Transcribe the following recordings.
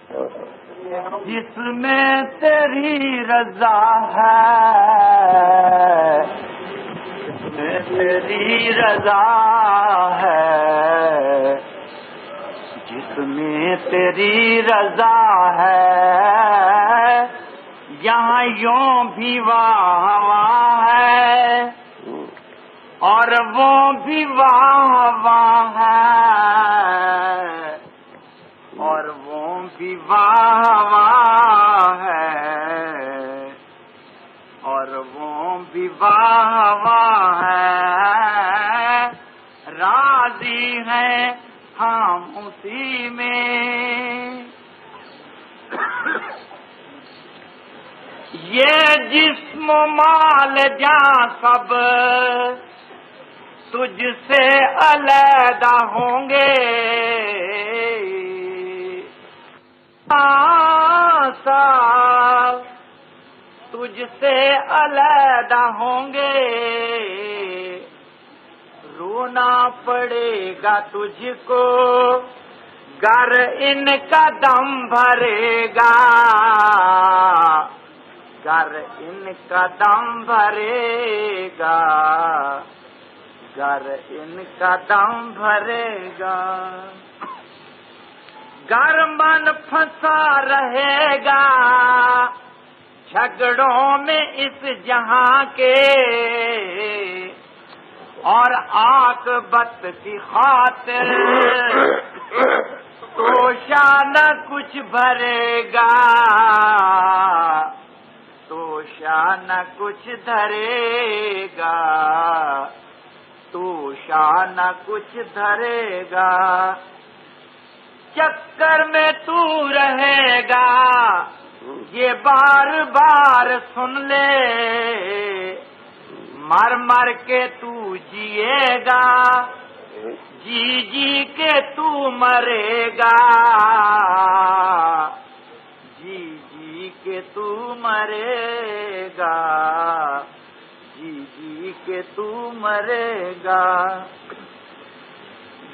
جس میں تیری رضا ہے، جس میں تیری رضا ہے، جس میں تیری رضا ہے، یہاں یوں بھی واہ واہ ہے اور وہ بھی واہ واہ ہے، اور وہ بھی واہ واہ ہے، اور وہ بھی واہ واہ ہے، راضی ہیں ہم اسی میں، یہ جسم و مال جاں سب تجھ سے علیحدہ ہوں گے، سب تجھ سے علیحدہ ہوں گے، رونا پڑے گا تجھ کو گر ان کا دم بھرے گا، گر ان کا دم بھرے گا، گر ان کا دم بھرے گا، گر من پھنسا رہے گا جھگڑوں میں اس جہاں کے، اور عاقبت کی خاطر تو شانہ کچھ بھرے گا، تو شانہ کچھ دھرے گا، تو شانہ کچھ دھرے گا، چکر میں تو رہے گا یہ بار بار سن لے، مر مر کے تو جیے گا، جی جی کے تو مرے گا، جی جی کے تو مرے گا، جی جی کے تو مرے گا،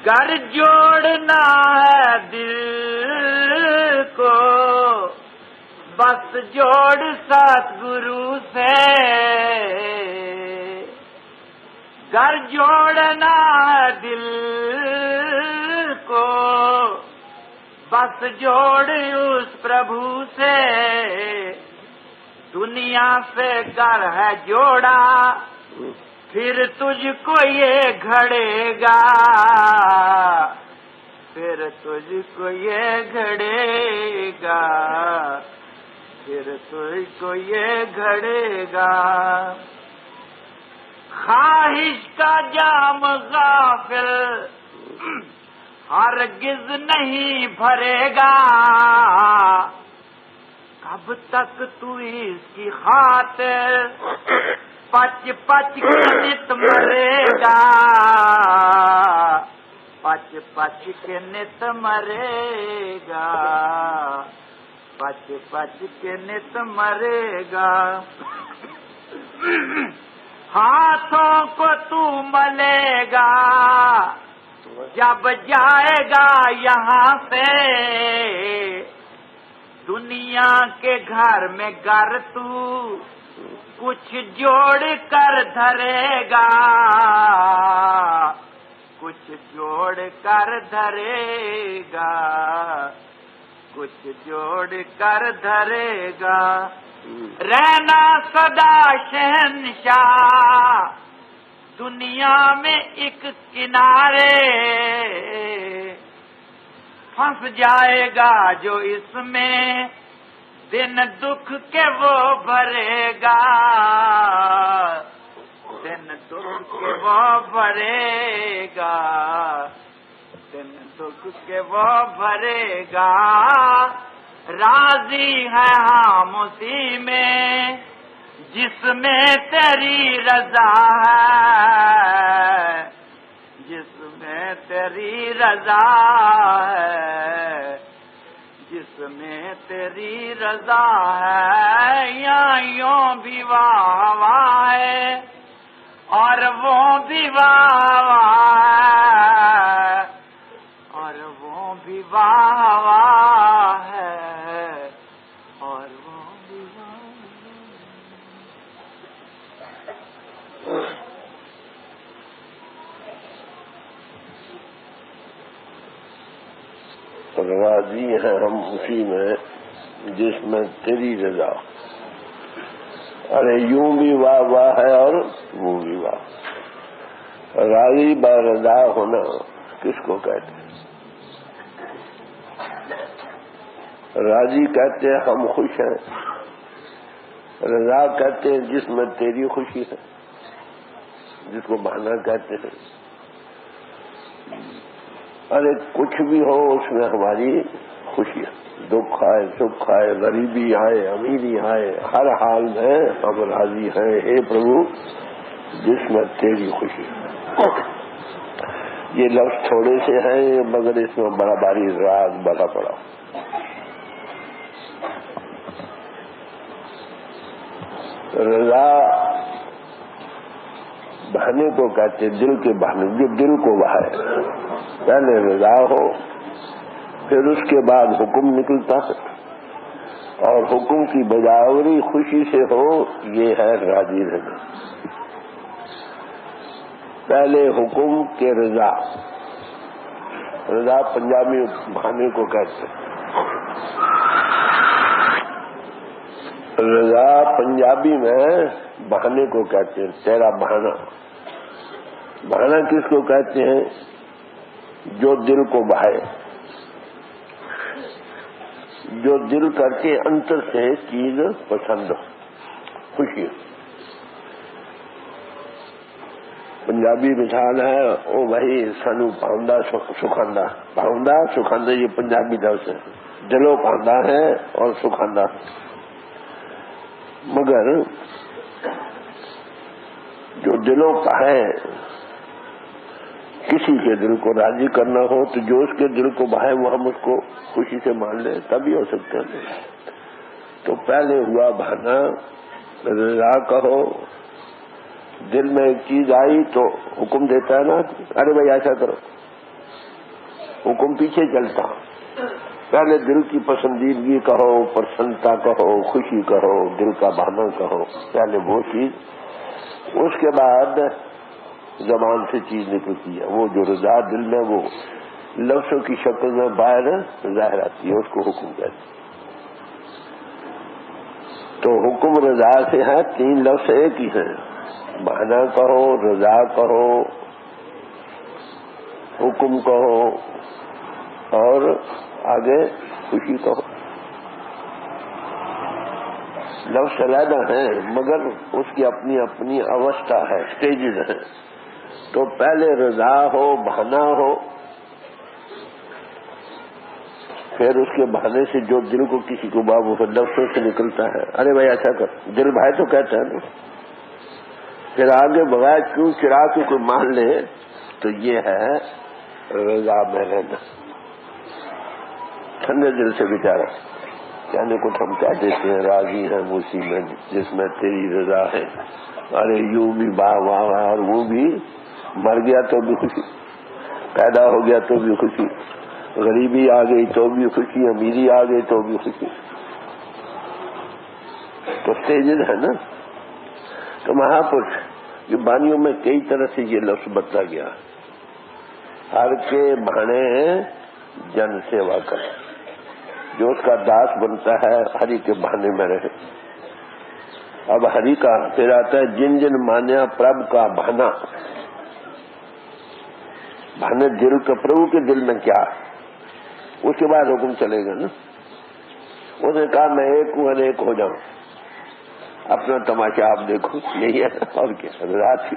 گر جوڑنا ہے دل کو بس جوڑ ستگرو سے، گر جوڑنا ہے دل کو بس جوڑ اس پربھو سے، دنیا سے گر ہے جوڑا پھر تجھ کو یہ گھڑے گا، پھر تجھ کو یہ گھڑے گا، پھر تجھ کو یہ گھڑے گا، خواہش کا جام غافل ہرگز نہیں بھرے گا، کب تک تو اس کی خاطر پچ پچ کے نت مرے گا، پچ پچ کے نت مرے گا، پچ پچ کے نت مرے گا، ہاتھوں کو تو ملے گا جب جائے گا یہاں سے، دنیا کے گھر میں گر تو کچھ جوڑ کر دھرے گا، کچھ جوڑ کر دھرے گا، کچھ جوڑ کر دھرے گا، رہنا سدا شہنشاہ دنیا میں ایک کنارے، پھنس جائے گا جو اس میں دن دکھ کے وہ بھرے گا، دن دکھ کے وہ بھرے گا، دن دکھ کے وہ بھرے گا، راضی ہے ہم اسی میں جس میں تیری رضا ہے، جس میں تیری رضا ہے، جس میں تیری رضا ہے، یا یوں بھی واہ واہ ہے اور وہ بھی واہ واہ ہے، اور وہ بھی واہ واہ ہے۔ راضی ہیں ہم اسی میں جس میں تیری رضا. ارے یوں بھی واہ واہ ہے اور وہ بھی واہ. راضی با رضا ہونا کس کو کہتے ہیں؟ راضی کہتے ہیں ہم خوش ہیں، رضا کہتے ہیں جس میں تیری خوشی ہے، جس کو بہانا کہتے ہیں. ارے کچھ بھی ہو اس میں ہماری خوشی ہے، دکھ آئے سکھ آئے غریبی آئے امیری آئے، ہر حال میں ہم راضی ہیں اے پربھو جس میں تیری خوشی ہے. یہ لفظ تھوڑے سے ہیں مگر اس میں بڑا بھاری راز بڑا پڑا. رضا بہانے کو کہتے دل کے بہانے، جو دل کو بہائے. پہلے رضا ہو پھر اس کے بعد حکم نکلتا ہے اور حکم کی بجاوری خوشی سے ہو، یہ ہے راضی رہنا. پہلے حکم کے رضا. رضا پنجابی بہانے کو کہتے ہیں. رضا پنجابی میں بہانے کو کہتے ہیں. تیرا بہانا. بہانا کس کو کہتے ہیں؟ جو دل کو بہائے، جو دل کر کے انتر سے چیز پسند ہو، خوشی. پنجابی مثال ہے او بھائی سانو پاؤندا سکھاندا. پاؤندا سکھاندا یہ پنجابی لفظ ہے. دلوں پاؤندا ہے اور سکھاندا. مگر جو دلوں کا ہے، کسی کے دل کو راضی کرنا ہو تو جو اس کے دل کو بہائے وہ ہم اس کو خوشی سے مان لیں تبھی ہو سکتا ہے. تو پہلے ہوا بہانا رضا کہو. دل میں ایک چیز آئی تو حکم دیتا ہے نا، ارے بھائی ایسا کرو. حکم پیچھے چلتا. پہلے دل کی پسندیدگی کہو، پسندتا کہو، خوشی کہو، دل کا بہانا کہو. پہلے وہ چیز، اس کے بعد زبان سے چیز نکلتی ہے. وہ جو رضا دل میں وہ لفظوں کی شکل میں باہر ظاہر آتی ہے، اس کو حکم کہتے ہیں. تو حکم رضا سے ہے. تین لفظ ایک ہی ہیں. بہانا کہو، رضا کہو، حکم کہو اور آگے خوشی کہو. لفظ علیحدہ ہیں مگر اس کی اپنی اپنی اوستھا ہے، سٹیجز ہیں. تو پہلے رضا ہو، بہانا ہو، پھر اس کے بہانے سے جو دل کو کسی کو بابو لفظوں سے نکلتا ہے، ارے بھائی ایسا کر، دل بھائی تو کہتا ہے نا. پھر آگے بغیر کیوں چرا کے کوئی مان لے تو یہ ہے رضا میں رہنا. ٹھنڈے دل سے بیچارہ کہنے کو ہم کہہ دیتے ہیں راضی ہیں اسی میں جس میں تیری رضا ہے. ارے یوں بھی واہ واہ واہ، اور وہ بھی مر گیا تو بھی خوشی، پیدا ہو گیا تو بھی خوشی، غریبی آ گئی تو بھی خوشی، امیری آ گئی تو بھی خوشی. تو سٹیجز ہے نا. تو مہاپرش یہ بانیوں میں کئی طرح سے یہ لفظ بتلا گیا. ہر کے بہانے جن سیوا کرے. جو اس کا داس بنتا ہے ہری کے بہانے میں رہے. اب ہری کا پھر آتا ہے جن جن مانیا پرب کا بہانا. بہانے دل کا، پربھو کے دل میں کیا، اس کے بعد حکم چلے گا نا. اس نے کہا میں ایک ہوں انیک ہو جاؤں، اپنا تماشا آپ دیکھو. یہی ہے اور کیا، رات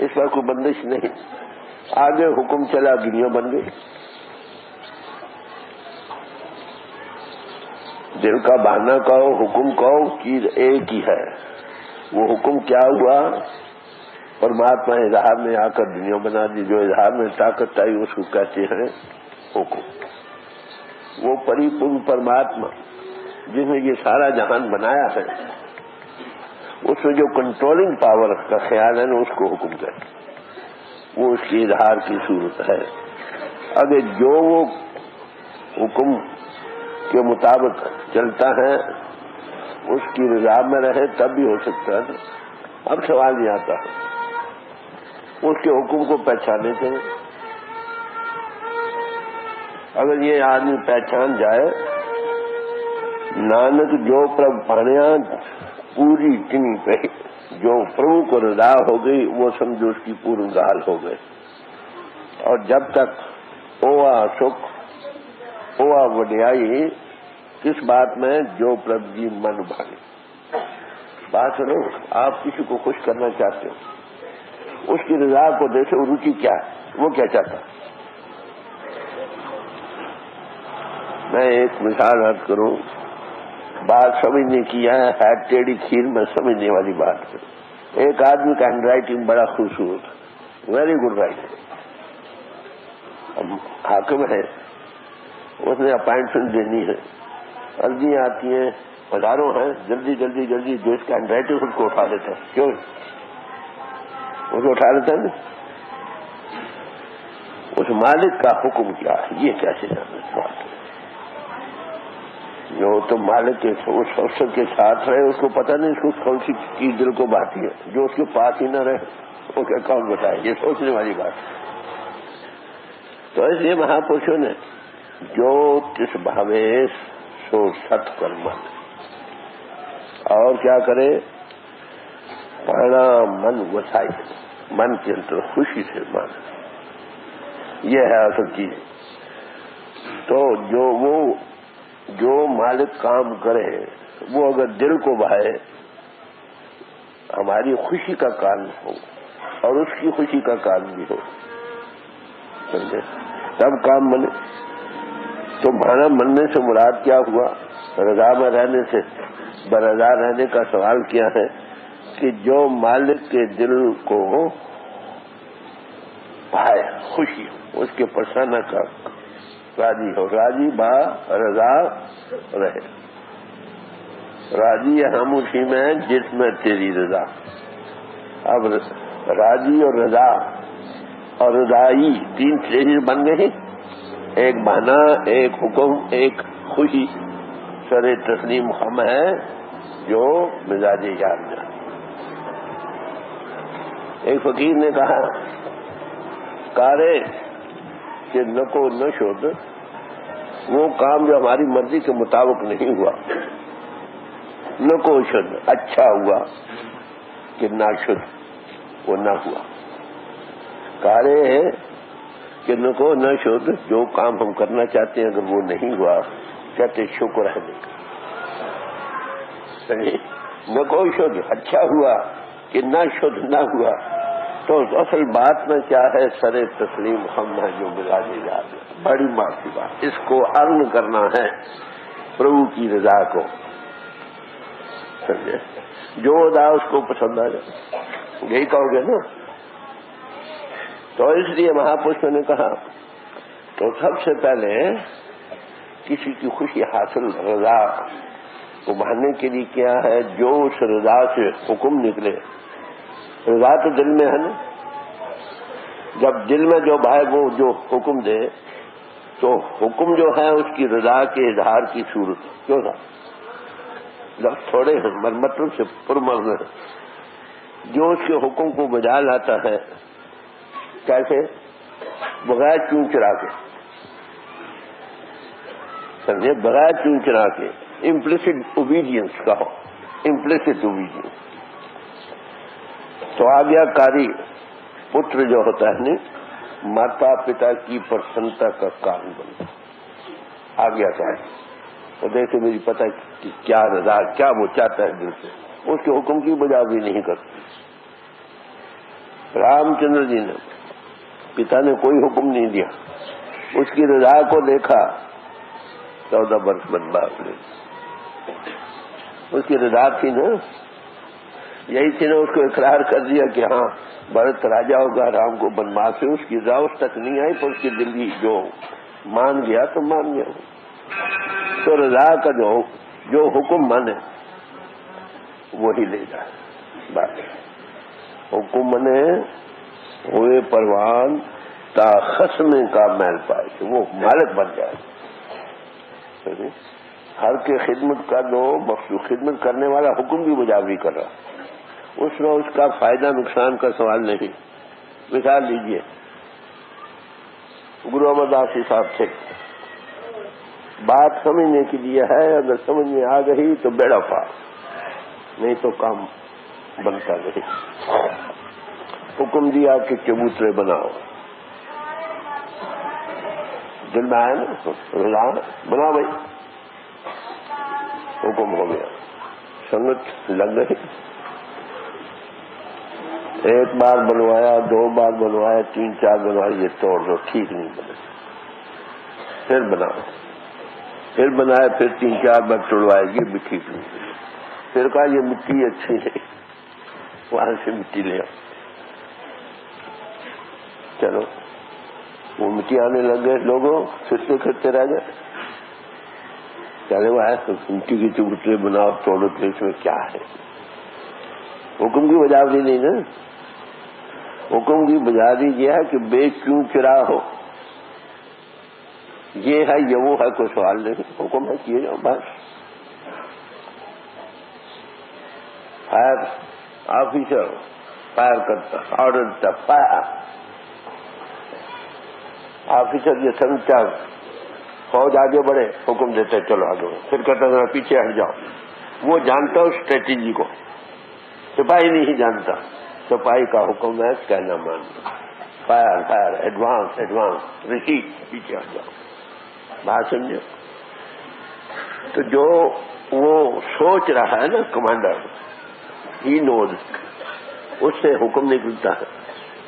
اس پر کوئی بندش نہیں. آگے حکم چلا، دنیا بن گئی. دل کا بہانا کہو، حکم کہو، چیز ایک ہی ہے. وہ حکم کیا ہوا؟ پرماتما اظہار میں آ کر دنیا بنا دی. جو اظہار میں طاقت آئی اس کو کہتے ہیں حکم. وہ پری پورن پرماتما جس نے یہ سارا جہان بنایا ہے، اس میں جو کنٹرولنگ پاور کا خیال ہے نا، اس کو حکم کہتے ہیں. وہ اس کی اظہار کی صورت ہے. اگر جو وہ حکم کے مطابق چلتا ہے اس کی رضا میں رہے تب بھی ہو سکتا ہے. اب سوال یہ آتا ہے، اس کے حکم کو پہچانے کے اگر یہ آدمی پہچان جائے نانک جو پرب پانیا پوری چنی پہ جو پربھو کو رضا ہو گئی وہ سمجھو اس کی پورن گال ہو گئے. اور جب تک ہوا سکھ ہوا وڈیائی کس بات میں جو پرب جی من بھاگے. بات سنو, آپ کسی کو خوش کرنا چاہتے ہو, اس کی رضا کو دیکھو روچی کیا ہے, وہ کیا چاہتا ہے. میں ایک مثال عرض کروں, بات سمجھنے کی ہے ٹیڑھی کھیر میں سمجھنے والی بات ہے. ایک آدمی کا ہینڈ رائٹنگ بڑا خوبصورت, ویری گڈ رائٹنگ, حاکم ہے, اس نے اپائنٹمنٹ دینی ہے, عرضیاں آتی ہیں, ہزاروں ہیں, جلدی جلدی جلدی جو اس کا ہینڈ رائٹنگ خود کو اٹھا لیتا ہے. کیوں اس کو اٹھا لیتا ہے نا, اس مالک کا حکم کیا ہے یہ کیسے جانا سوال ہے. جو تو مالک کے اس افسر کے ساتھ رہے اس کو پتہ نہیں اس کو کون سی چیز دل کو باتتی ہے, جو اس کے پاس ہی نہ رہے وہ کیا کون بتائے. یہ سوچنے والی بات ہے. تو اس لیے مہاپرشوں نے جو کس بھاویش سو ست کر من, اور کیا کرے پڑھنا من وسائی, من کے اندر خوشی سے مان, یہ ہے اصل چیز. تو جو مالک کام کرے وہ اگر دل کو بھائے ہماری خوشی کا کارن ہو اور اس کی خوشی کا کارن بھی ہو, سمجھے, تب کام بنے. تو بھانا مننے سے مراد کیا ہوا, رضا میں رہنے سے برضا رہنے کا سوال کیا ہے کہ جو مالک کے دل کو بھائے خوشی ہو, اس کے پرسانہ کا راضی ہو, راضی با رضا رہے. راضی ہم اسی میں جس میں تیری رضا. اب راضی اور رضا اور رضائی تین چیزیں بن گئی, ایک بہانا, ایک حکم, ایک خوشی. سر تسلیم ہم ہے جو مزاج یار میں. ایک فقیر نے کہا کارے کہ نکو نہ شد وہ کام جو ہماری مرضی کے مطابق نہیں ہوا, نکو شد اچھا ہوا کہ نہ شد وہ نہ ہوا. کارے کہ نکو نہ شد جو کام ہم کرنا چاہتے ہیں اگر وہ نہیں ہوا کہتے شکر ہے نہیں. نکو شد اچھا ہوا کہ نہ شد نہ ہوا. تو اصل بات میں کیا ہے, سر تسلیم ہم ہے جو مزاج یاد ہے. بڑی معافی بات, اس کو ارن کرنا ہے پربھو کی رضا کو, سمجھے, جو ادا اس کو پسند آ جائے, یہی کہو گے نا. تو اس لیے مہاپرشوں نے کہا تو سب سے پہلے کسی کی خوشی حاصل رضا کو بڑھانے کے لیے کیا ہے, جو اس رضا سے حکم نکلے. رضا تو دل میں ہے نا, جب دل میں جو بھائی وہ جو حکم دے تو حکم جو ہے اس کی رضا کے اظہار کی صورت کیوں تھا. لفظ تھوڑے ہیں مطلب سے پرمغز ہے. جو اس کے حکم کو بجا لاتا ہے کیسے, بغیر چون چرا کے, سمجھے, بغیر چون چرا کے, امپلیسٹ اوبیڈینس کا ہو, امپلیسٹ اوبیڈینس. تو آ گیا کاری پتر جو ہوتا ہے نہیں ماتا پتا کی پرسنتا کا کارن بنتا, آ گیا کاری. تو دیکھو میری پتہ کہ کیا رضا کیا وہ چاہتا ہے دل سے, اس کے حکم کی بجاوری نہیں کرتی. رام چندر جی نے پتا نے کوئی حکم نہیں دیا, اس کی رضا کو دیکھا 14 برس بنواس لے. اس کی رضا تھی نا, یہی تھی نا, اس کو اقرار کر دیا کہ ہاں بھرت راجا ہوگا, رام کو بنواس سے. اس کی رضا اس تک نہیں آئی پر اس کی دل کی جو مان گیا تو مان گیا. تو رضا کا جو حکم مانے وہی لے جائے. بات حکم مانے ہوئے پروان تا خسمے کا میل پائے کہ وہ مالک بن جائے. ہر کے خدمت کا دو مخصوص خدمت کرنے والا حکم بھی بجاوری کر رہا, اس میں اس کا فائدہ نقصان کا سوال نہیں. مثال لیجئے, گرو امر داس جی صاحب تھے, بات سمجھنے کے لیے ہے، اگر سمجھ میں آ گئی تو بیڑا پار، نہیں تو کام بنتا نہیں۔ حکم دیا کہ چبوترے بناؤ، دل میں آیا نا، بنا بھائی، حکم ہو گیا، سنگت لگ گئی، ایک بار بنوایا، 2 بار بنوایا، 3 4 بنوایا، یہ توڑ دو، ٹھیک نہیں بنے، پھر بناؤ، پھر بنایا، پھر 3 4 بار توڑوائے، یہ بھی ٹھیک نہیں بنے، پھر کہا یہ مٹی اچھی نہیں، وہاں سے مٹی لے آؤ، چلو وہ مٹی آنے لگ گئے، لوگوں پھر کرتے رہ گئے، چلے وہ ہے مٹی کی چبوترے بناؤ، توڑو، تو اس میں کیا ہے؟ حکم کی بجاوری نہیں نا، حکم کی بجاوری یہ ہے کہ بے کیوں چرا ہو، یہ ہے یہ وہ ہے، کوئی سوال نہیں، حکم ہے کیے جاؤ بس۔ فائر آفیسر فائر کرتا، آرڈر دیتا، فائر آفیسر یہ سمجھتا، فوج آگے بڑھے، حکم دیتے چلو آگے، پھر کہتا ذرا پیچھے ہٹ جاؤ، وہ جانتا ہو اسٹریٹجی کو، سپاہی نہیں جانتا، سپاہی کا حکم ہے کہنا ماننا، fire fire, advance advance, reset, پیچھے ہٹ جاؤ، بات سمجھو۔ تو جو وہ سوچ رہا ہے نا کمانڈر، ہی نوز، اس سے حکم نکلتا ہے،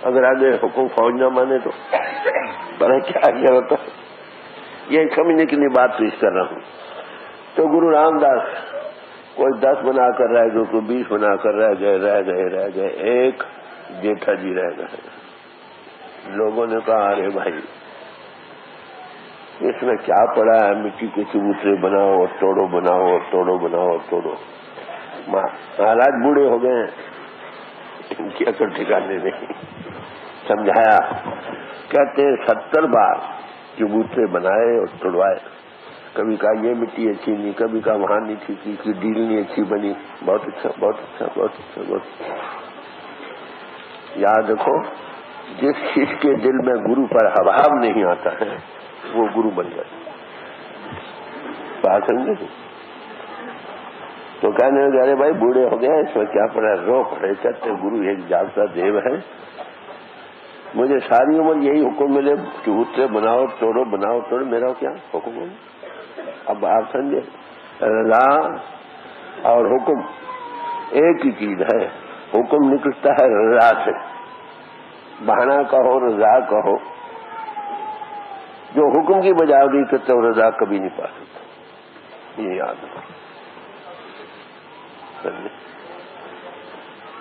اگر آگے حکم فوج نہ مانے تو پر کیا آگے ہوتا ہے، یہ سمجھنے کے لیے بات پیش کر رہا ہوں۔ تو گرو رام داس کوئی 10 بنا کر رہ گئے، کوئی 20 بنا کر رہ گئے، ایک جیٹھا جی رہ گئے۔ لوگوں نے کہا ارے بھائی اس میں کیا پڑا ہے، مٹی کے چبوترے بناؤ اور توڑو، بناؤ اور توڑو، بناؤ اور توڑو۔ مہاراج بوڑھے ہو گئے ہیں، ان کی عقل ٹھکانے نہیں، سمجھایا، کہتے ہیں 70 بار چبوترے بنائے اور توڑوائے، کبھی کہا یہ مٹی اچھی نہیں، کبھی کہا وہاں نہیں ٹھیک کی، کی ڈیل نہیں اچھی بنی، بہت اچھا بہت اچھا بہت اچھا بہت اچھا۔ یاد رکھو جس چیز کے دل میں گرو پر حباب نہیں آتا ہے وہ گرو بن جائے، بات سمجھے؟ تو کہنے لگے ارے بھائی بوڑھے ہو گئے، اس میں کیا پڑا، رو پڑے، کہتے گرو ایک جاگتا دیو ہے، مجھے ساری عمر یہی حکم ملے چبوترے بناؤ توڑو، بناؤ توڑو، میرا کیا حکم ہے؟ اب آپ سمجھے، رضا اور حکم ایک ہی چیز ہے، حکم نکلتا ہے رضا سے، بہانا کہو رضا کہو، جو حکم کی بجاوری کرتے ہو رضا کبھی نہیں پا سکتا، یہ یاد رکھو۔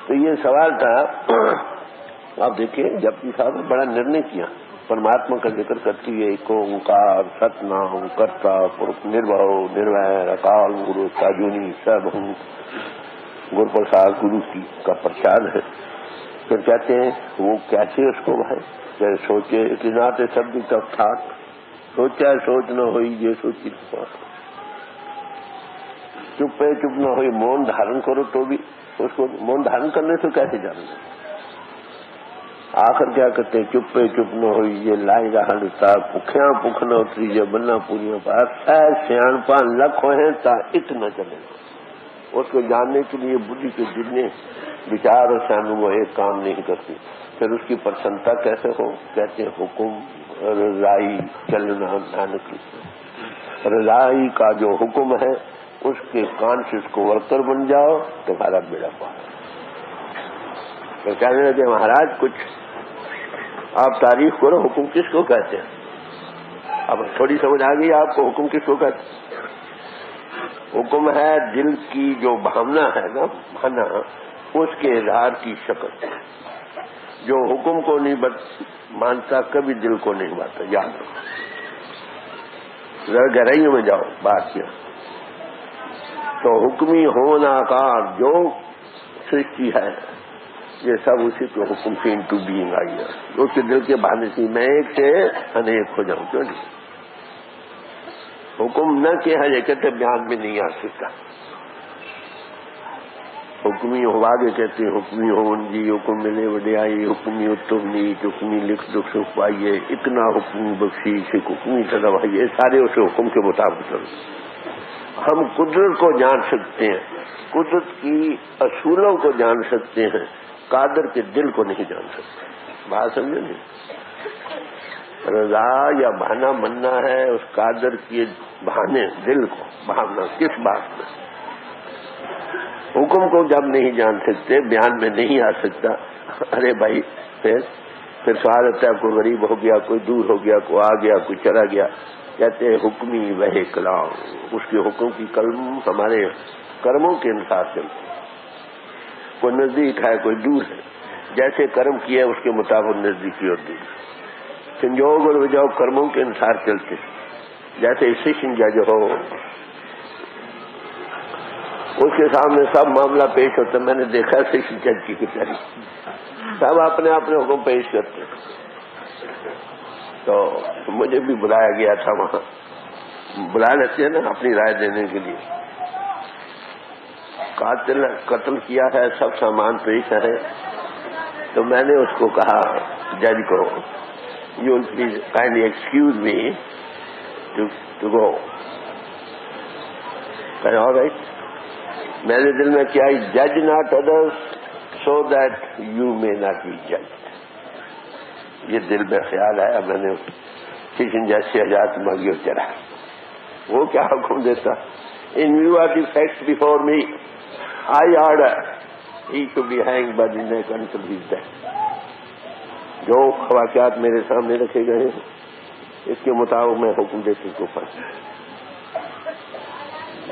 تو یہ سوال تھا، آپ دیکھیے جپجی صاحب نے بڑا نرنے کیا، پرماتما کا ذکر کرتی ہے، ایک اومکار ست نام کرتا پرک نربھو نرویر اکال گرو ساجونی سب ہوں، گر پرساد گرو کی کا پرساد ہے۔ پھر کہتے ہیں وہ کیسے اس کو ہے، جیسے سوچے اتنا سب بھی تب ٹھاک، سوچا سوچ نہ ہوئی یہ سوچی، چپ ہے چپ نہ ہوئی، مون دھارن کرو تو بھی اس کو مون دھارن کرنے سے کیسے جاننا، آخر کیا کرتے ہیں، چپ پہ چپ نہ ہوئی یہ لائی رہن تا پکھیاں پکھ نہ اتری یہ بننا پوریاں پاس سیان پان لکھ ہوئے تا ات نہ چلے، اس کو جاننے کے لیے بدھی کے جتنے وچار اور سیان وہ ایک کام نہیں کرتی، پھر اس کی پرسنتا کیسے ہو، کہتے ہیں حکم رضائی چلنا نانک، رضائی کا جو حکم ہے اس کے کانشیس کو ورکر بن جاؤ تمہارا بیڑا پار۔ تو کہنے لگے مہاراج کچھ آپ تعریف کرو، حکم کس کو کہتے ہیں؟ اب تھوڑی سمجھ آ گئی آپ کو حکم کس کو کہتے ہیں؟ حکم ہے دل کی جو بھاونا ہے نا، بھانا، اس کے اظہار کی شکل، جو حکم کو نہیں مانتا کبھی دل کو نہیں مانتا، یاد رکھو، ذرا گہرائیوں میں جاؤ بات کیا۔ تو حکمی ہونا کار جو سرشٹی ہے یہ سب اسی کے حکم سے انٹو بینگ آئی ہے، اس کے دل کے بہانے سے میں ایک سے انیک ہو جاؤں، کیوں نہیں؟ حکم نہ کیا ہے یہ کہتے بیان میں نہیں آ سکتا، حکمی ہو آگے کہتے ہیں حکمی ہون جی حکم ملے وڈیائی حکمی اتم نیچ حکمی لکھ دکھ سکھ پائیے اتنا حکمی بخشیش حکمی سدوائیے سارے اسے حکم کے مطابق چلتے۔ ہم قدرت کو جان سکتے ہیں، قدرت کی اصولوں کو جان سکتے ہیں، قادر کے دل کو نہیں جان سکتے۔ بات سمجھے نہیں؟ رضا یا بہانا مننا ہے اس قادر کے بہانے دل کو بہانا کس بات میں؟ حکم کو جب نہیں جان سکتے بیان میں نہیں آ سکتا۔ ارے بھائی پھر سوال ہوتا ہے کوئی غریب ہو گیا، کوئی دور ہو گیا، کوئی آ گیا، کوئی چلا گیا، کہتے ہیں حکمی وہ کلام، اس کے حکم کی کلم ہمارے کرموں کے انصار چلتے ہیں۔ کوئی نزدیک ہے کوئی دور ہے، جیسے کرم کیا ہے اس کے مطابق نزدیکی اور دور۔ سنجوگ اور وجوگ کرموں کے انصار چلتے ہیں، جیسے سیشن جج ہو اس کے سامنے سب معاملہ پیش ہوتا ہے۔ میں نے دیکھا سیشن جج کی کچہری سب اپنے اپنے حکم پیش کرتے ہیں، تو مجھے بھی بلایا گیا تھا، وہاں بلا لیتے ہیں نا اپنی رائے دینے کے لیے۔ قاتل قتل کیا ہے، سب سامان پیش ہے، تو میں نے اس کو کہا جج کو you will please kindly excuse me to go. All right. میرے دل میں کیا جج not others so that you may not be جج، یہ دل میں خیال آیا۔ میں نے سیشن جج سے اجازت مانگی اور چلا۔ وہ کیا حکم دیتا؟ In view of the facts before me I order he should be hang by the neck until he is dead. جو واقعات میرے سامنے رکھے گئے ہیں اس کے مطابق میں حکم دیتی کو پھنس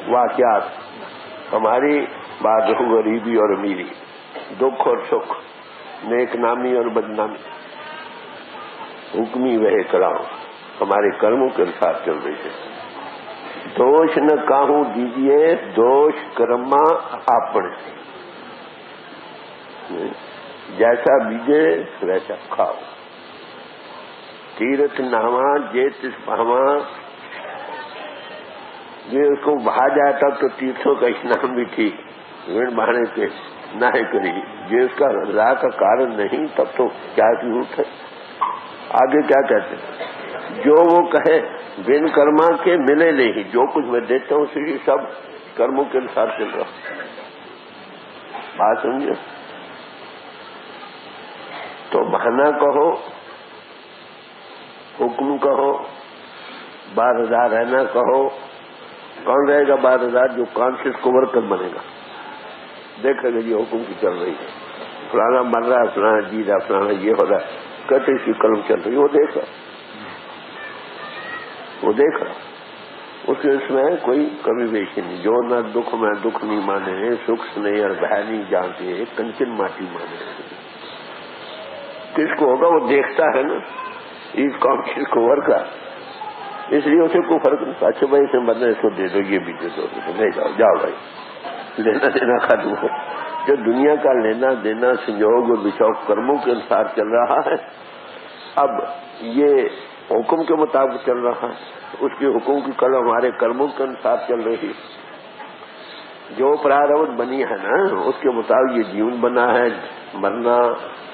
واقعات ہماری بات ہو غریبی اور امیری، دکھ اور سکھ، نیک نامی اور بدنامی، حکمی وہ کلام ہمارے کرموں کے ساتھ چل رہی ہے۔ دوش نہ کاہوں دیجیے دوش کرما آپن، جیسا بیجے ویسا کھاؤ۔ تیرتھ نہواں جے تس پہواں، یہ اس کو بہا جاتا تو تیرتھوں کا اسنان بھی ٹھیک، وین بہانے کے نہ کری، یہ اس کا رضا کا کارن نہیں تب تو کیا ضرورت ہے۔ آگے کیا کہتے ہیں؟ جو وہ کہے بن کرما کے ملے نہیں، جو کچھ میں دیتا ہوں اسی سب کرموں کے انسار چل رہا۔ بات سمجھے؟ تو بہانا کہو، حکم کہو، بارضا رہنا کہو، کون رہے گا بارضا؟ جو کانشیس کو ورکر بنے گا، دیکھے گا یہ حکم کی چل رہی ہے، فلانا مر رہا ہے، فلانا جی رہا، فلانا یہ ہو رہا ہے، کہتے اس کی قلم چل رہی ہے، وہ دیکھا اس میں کوئی کمی بیشی نہیں۔ جو نہ دکھ میں دکھ نہیں مانے، سکھ نہیں اور بہ نہیں جانتے، کنچن ماٹی مانے۔ کس کو ہوگا؟ وہ دیکھتا ہے نا، اس کانشیس کو ورکر، اس لیے اسے کوئی فرق نہیں۔ اچھا بھائی اسے بدلے اس کو دے دو، یہ بھی دے دو، لے جاؤ بھائی، لینا دینا ختم ہو۔ جو دنیا کا لینا دینا سنجوگ اور بچوک کرموں کے انسار چل رہا ہے، اب یہ حکم کے مطابق چل رہا ہے، اس کے حکم کی کل ہمارے کرموں کے انسار چل رہی، جو پراروت بنی ہے نا اس کے مطابق یہ جیون بنا ہے۔ مرنا،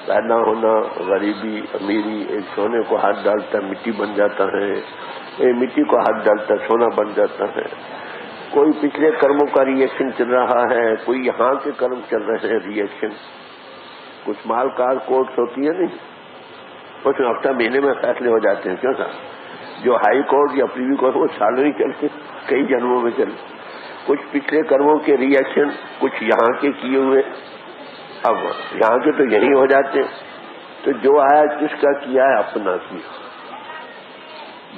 پیدا ہونا، غریبی، امیری، ایک سونے کو ہاتھ ڈالتا ہے مٹی بن جاتا ہے، ایک مٹی کو ہاتھ ڈالتا ہے سونا بن جاتا ہے۔ کوئی پچھلے کرموں کا ری ایکشن چل رہا ہے، کوئی یہاں کے کرم چل رہے ہیں ری ایکشن۔ کچھ مال کار کورٹس ہوتی ہے نہیں، اس میں ہفتہ مہینے میں فیصلے ہو جاتے ہیں، کیوں صاحب؟ جو ہائی کورٹ یا پریوی کورٹ وہ سالوں ہی چلتے، کئی جنموں میں چلتے۔ کچھ پچھلے کرموں کے ری ایکشن، کچھ یہاں کے کیے ہوئے، اب یہاں کے تو یہی ہو جاتے ہیں۔ تو جو آیا کس کا کیا ہے؟ اپنا کیا۔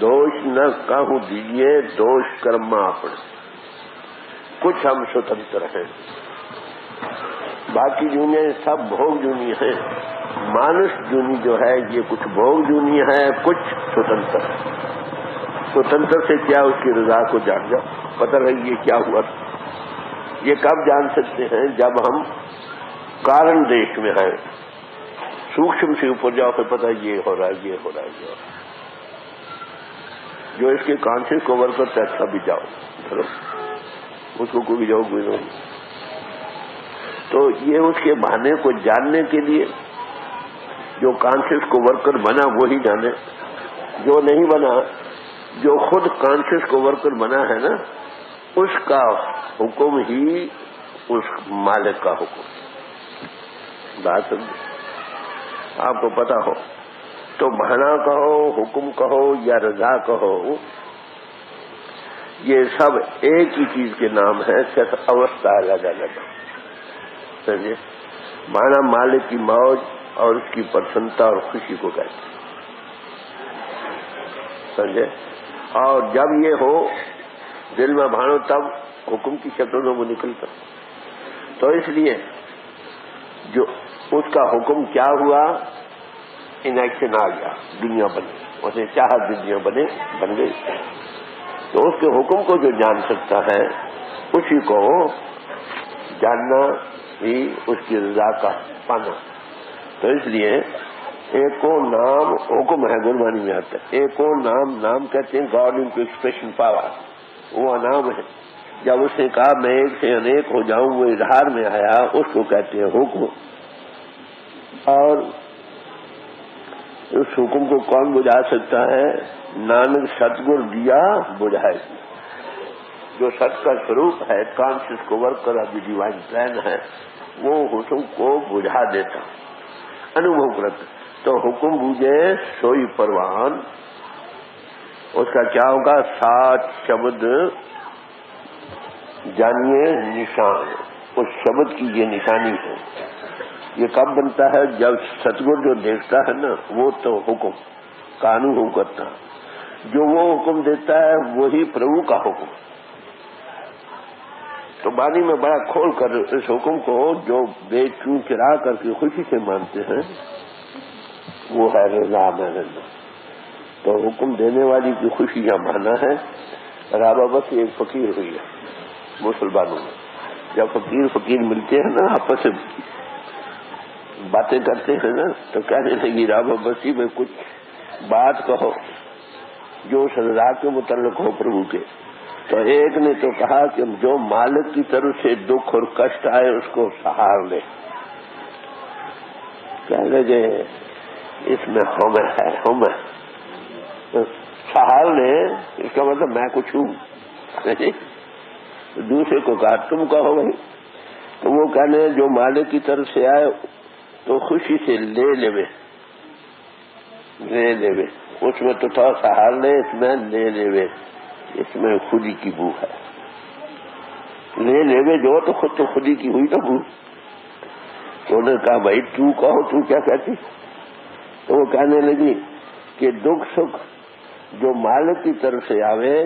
دوش نہ کہوں دیجیے دوش کرما اپنے، کچھ ہم سوتنتر ہیں، باقی دنیا سب بھوگ جونی ہے۔ مانس جونی جو ہے یہ کچھ بھوگ جونی ہے، کچھ سوتنتر۔ سوتنتر سے کیا؟ اس کی رضا کو جان جاؤ، پتہ لگے یہ کیا ہوا۔ یہ کب جان سکتے ہیں؟ جب ہم کارن دیش میں ہیں، سوکشم سے اوپر جاؤ پھر پتہ یہ ہو رہا ہے، یہ ہو رہا ہے، یہ ہو رہا ہے۔ جو اس کے کانشیس کو ورک کرتا ہے اچھا بھی جاؤ، چلو اس کو کوئی بھی جاؤ کوئی نہیں۔ تو یہ اس کے بہانے کو جاننے کے لیے جو کانشیس کو ورکر بنا وہی جانے، جو نہیں بنا، جو خود کانشیس کو ورکر بنا ہے نا، اس کا حکم ہی اس مالک کا حکم۔ بات سمجھے؟ آپ کو پتا ہو تو بہانا کہو، حکم کہو یا رضا کہو، یہ سب ایک ہی چیز کے نام ہے، صرف اوستھا الگ الگ۔ سمجھے؟ مانا مالک کی موج اور اس کی پرسنتا اور خوشی کو کہتے ہیں، سمجھے؟ اور جب یہ ہو دل میں بھانو تب حکم کی شکل میں وہ نکلتا۔ تو اس لیے جو اس کا حکم کیا ہوا، ان ایکشن آ گیا، دنیا بنی، اسے چاہت دنیا بن گئی۔ تو اس کے حکم کو جو جان سکتا ہے اسی کو جاننا ہی اس کی رضا کا پانا۔ تو اس لیے ایک کو نام حکم ہے، گربانی میں آتا ہے، ایک کو نام کہتے ہیں گاڈ ان کو ایکسپریشن پاور، وہ نام ہے۔ جب اس نے کہا میں ایک سے انیک ہو جاؤں، وہ اظہار میں آیا، اس کو کہتے ہیں حکم۔ اور اس حکم کو کون بجھا سکتا ہے؟ نانک ستگر دیا بجھائے۔ جو ست کا سوروپ ہے، کانشیس کو ورک کر ابھی ڈیوائن پلان ہے، وہ حکم کو بجھا دیتا، انوبھو کرتا۔ تو حکم بوجھے سوئی پروان، اس کا کیا ہوگا؟ 7 شبد جانیے نشان، اس شبد کی یہ نشانی ہے۔ یہ کب بنتا ہے؟ جب ستگور جو دیکھتا ہے نا، وہ تو حکم قانون کرتا، جو وہ حکم دیتا ہے وہی پربھو کا حکم۔ تو بانی میں بڑا کھول کر اس حکم کو جو بے چون چرا کر کے خوشی سے مانتے ہیں، وہ ہے رضا میں رضا۔ تو حکم دینے والی کی خوشی کا مانا ہے۔ رابعہ بس ایک فقیر ہوئی ہے مسلمانوں میں، جب فقیر ملتے ہیں نا، آپس سے باتیں کرتے ہیں نا، تو کہنے لگی رابعہ بسی میں کچھ بات کہو جو اس رضا کے متعلق ہو پربھو کے۔ تو ایک نے تو کہا کہ جو مالک کی طرف سے دکھ اور کشٹ آئے اس کو سہار لے۔ کہنے لگے اس میں ہم ہے، ہم ہے، سہار لے، اس کا مطلب میں کچھ ہوں۔ دوسرے کو کہا تم کہو بھائی، تو وہ کہنے جو مالک کی طرف سے آئے تو خوشی سے لے لے، اس میں تو تھا سہار لے، اس میں لے لے، اس میں خودی کی بو ہے۔ لے لے جو تو خودی کی ہوئی نا بو۔ تو انہوں نے کہا بھائی تو کہو، تو کیا کہتی؟ تو وہ کہنے لگی کہ دکھ سکھ جو مالک کی طرف سے آوے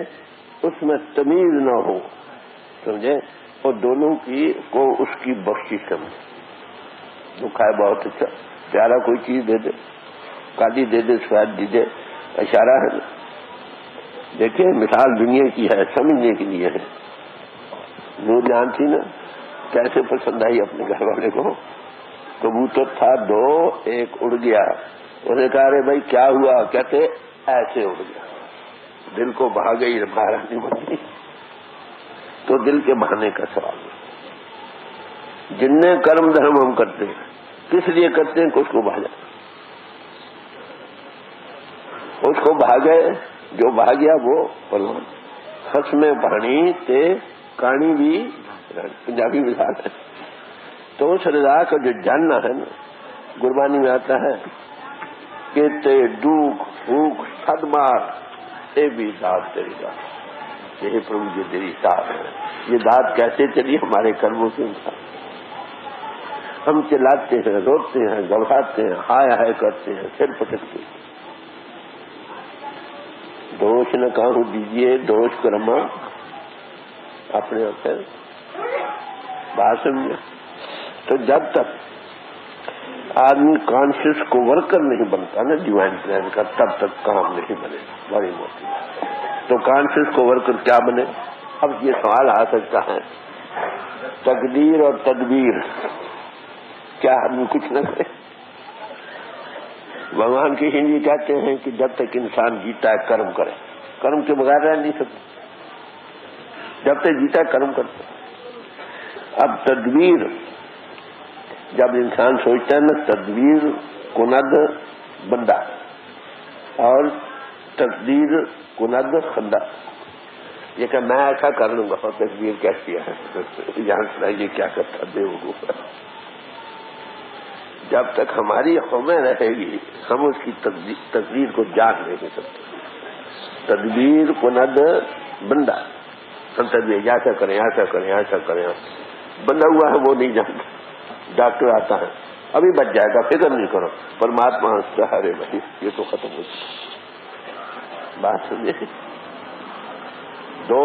اس میں تمیز نہ ہو، سمجھے، اور دونوں کی کو اس کی بخشش سمجھے۔ دکھ ہے بہت اچھا، پیارا کوئی چیز دے دے، کالی دے دے، سواد دے دے، اشارہ ہے۔ دیکھیں مثال دنیا کی ہے، سمجھنے کے لیے ہے۔ نور جان تھی نا، کیسے پسند آئی اپنے گھر والے کو؟ کبوتر تھا 2، ایک اڑ گیا، انہوں نے کہا ارے بھائی کیا ہوا؟ کہتے ایسے اڑ گیا، دل کو بھا گئی، مہارانی بن گئی۔ تو دل کے بہانے کا سوال ہے۔ جن کرم دھرم ہم کرتے ہیں، کس لیے کرتے ہیں کہ اس کو بھا جائے، اس کو بھاگے، جو بھاگیا وہ پلوان۔ خس میں پانی تے کہانی بھی پنجابی مثال ہے۔ تو اس رضا کا جو جاننا ہے نا، قربانی میں آتا ہے کہ تے دکھ بھوک سد مار اے بھی داد تیری داد، یہ پربھو جی تیری داد ہے۔ یہ داد کیسے چلی؟ ہمارے کرموں کے انسان۔ ہم چلاتے ہیں، روتے ہیں، گھبراتے ہیں، ہائے ہائے کرتے ہیں، پھر پٹکتے ہیں۔ دوش نہ کہوں دیجیے، دوش کرما اپنے آپ ہے، بات سمجھے۔ تو جب تک آدمی کانشیس کو ورکر نہیں بنتا نا ڈیوائن پلان کا، تب تک کام نہیں بنے گا، بڑی موٹی بات۔ تو کانشیس کو ورکر کیا بنے؟ اب یہ سوال آ سکتا ہے تقدیر اور تدبیر کیا آدمی کچھ نہ کرے؟ بھگوان کی ہندی کہتے ہیں کہ جب تک انسان جیتا ہے کرم کرے، کرم کے بغیر رہ نہیں سکتا، جب تک جیتا ہے کرم کرتا ہے۔ اب تدبیر جب انسان سوچتا ہے نا تدبیر کند بندہ اور تقدیر کند خندہ، یہ کہ میں ایسا کر لوں گا اور تقدیر کیسی ہے جان سنائیے کیا کرتا بے وقوف ہے۔ جب تک ہماری ہمیں رہے گی ہم اس کی تقدیر کو جان نہیں سکتے۔ تدبیر کند بندہ، ہم تدبیر ایسا کریں ایسا کریں ایسا کریں، بندہ ہوا ہے وہ نہیں جانتا۔ ڈاکٹر آتا ہے ابھی بچ جائے گا فکر نہیں کرو، پرماتما ہنستا ہے ارے بھائی یہ تو ختم ہو گیا۔ بات سمجھے؟ دو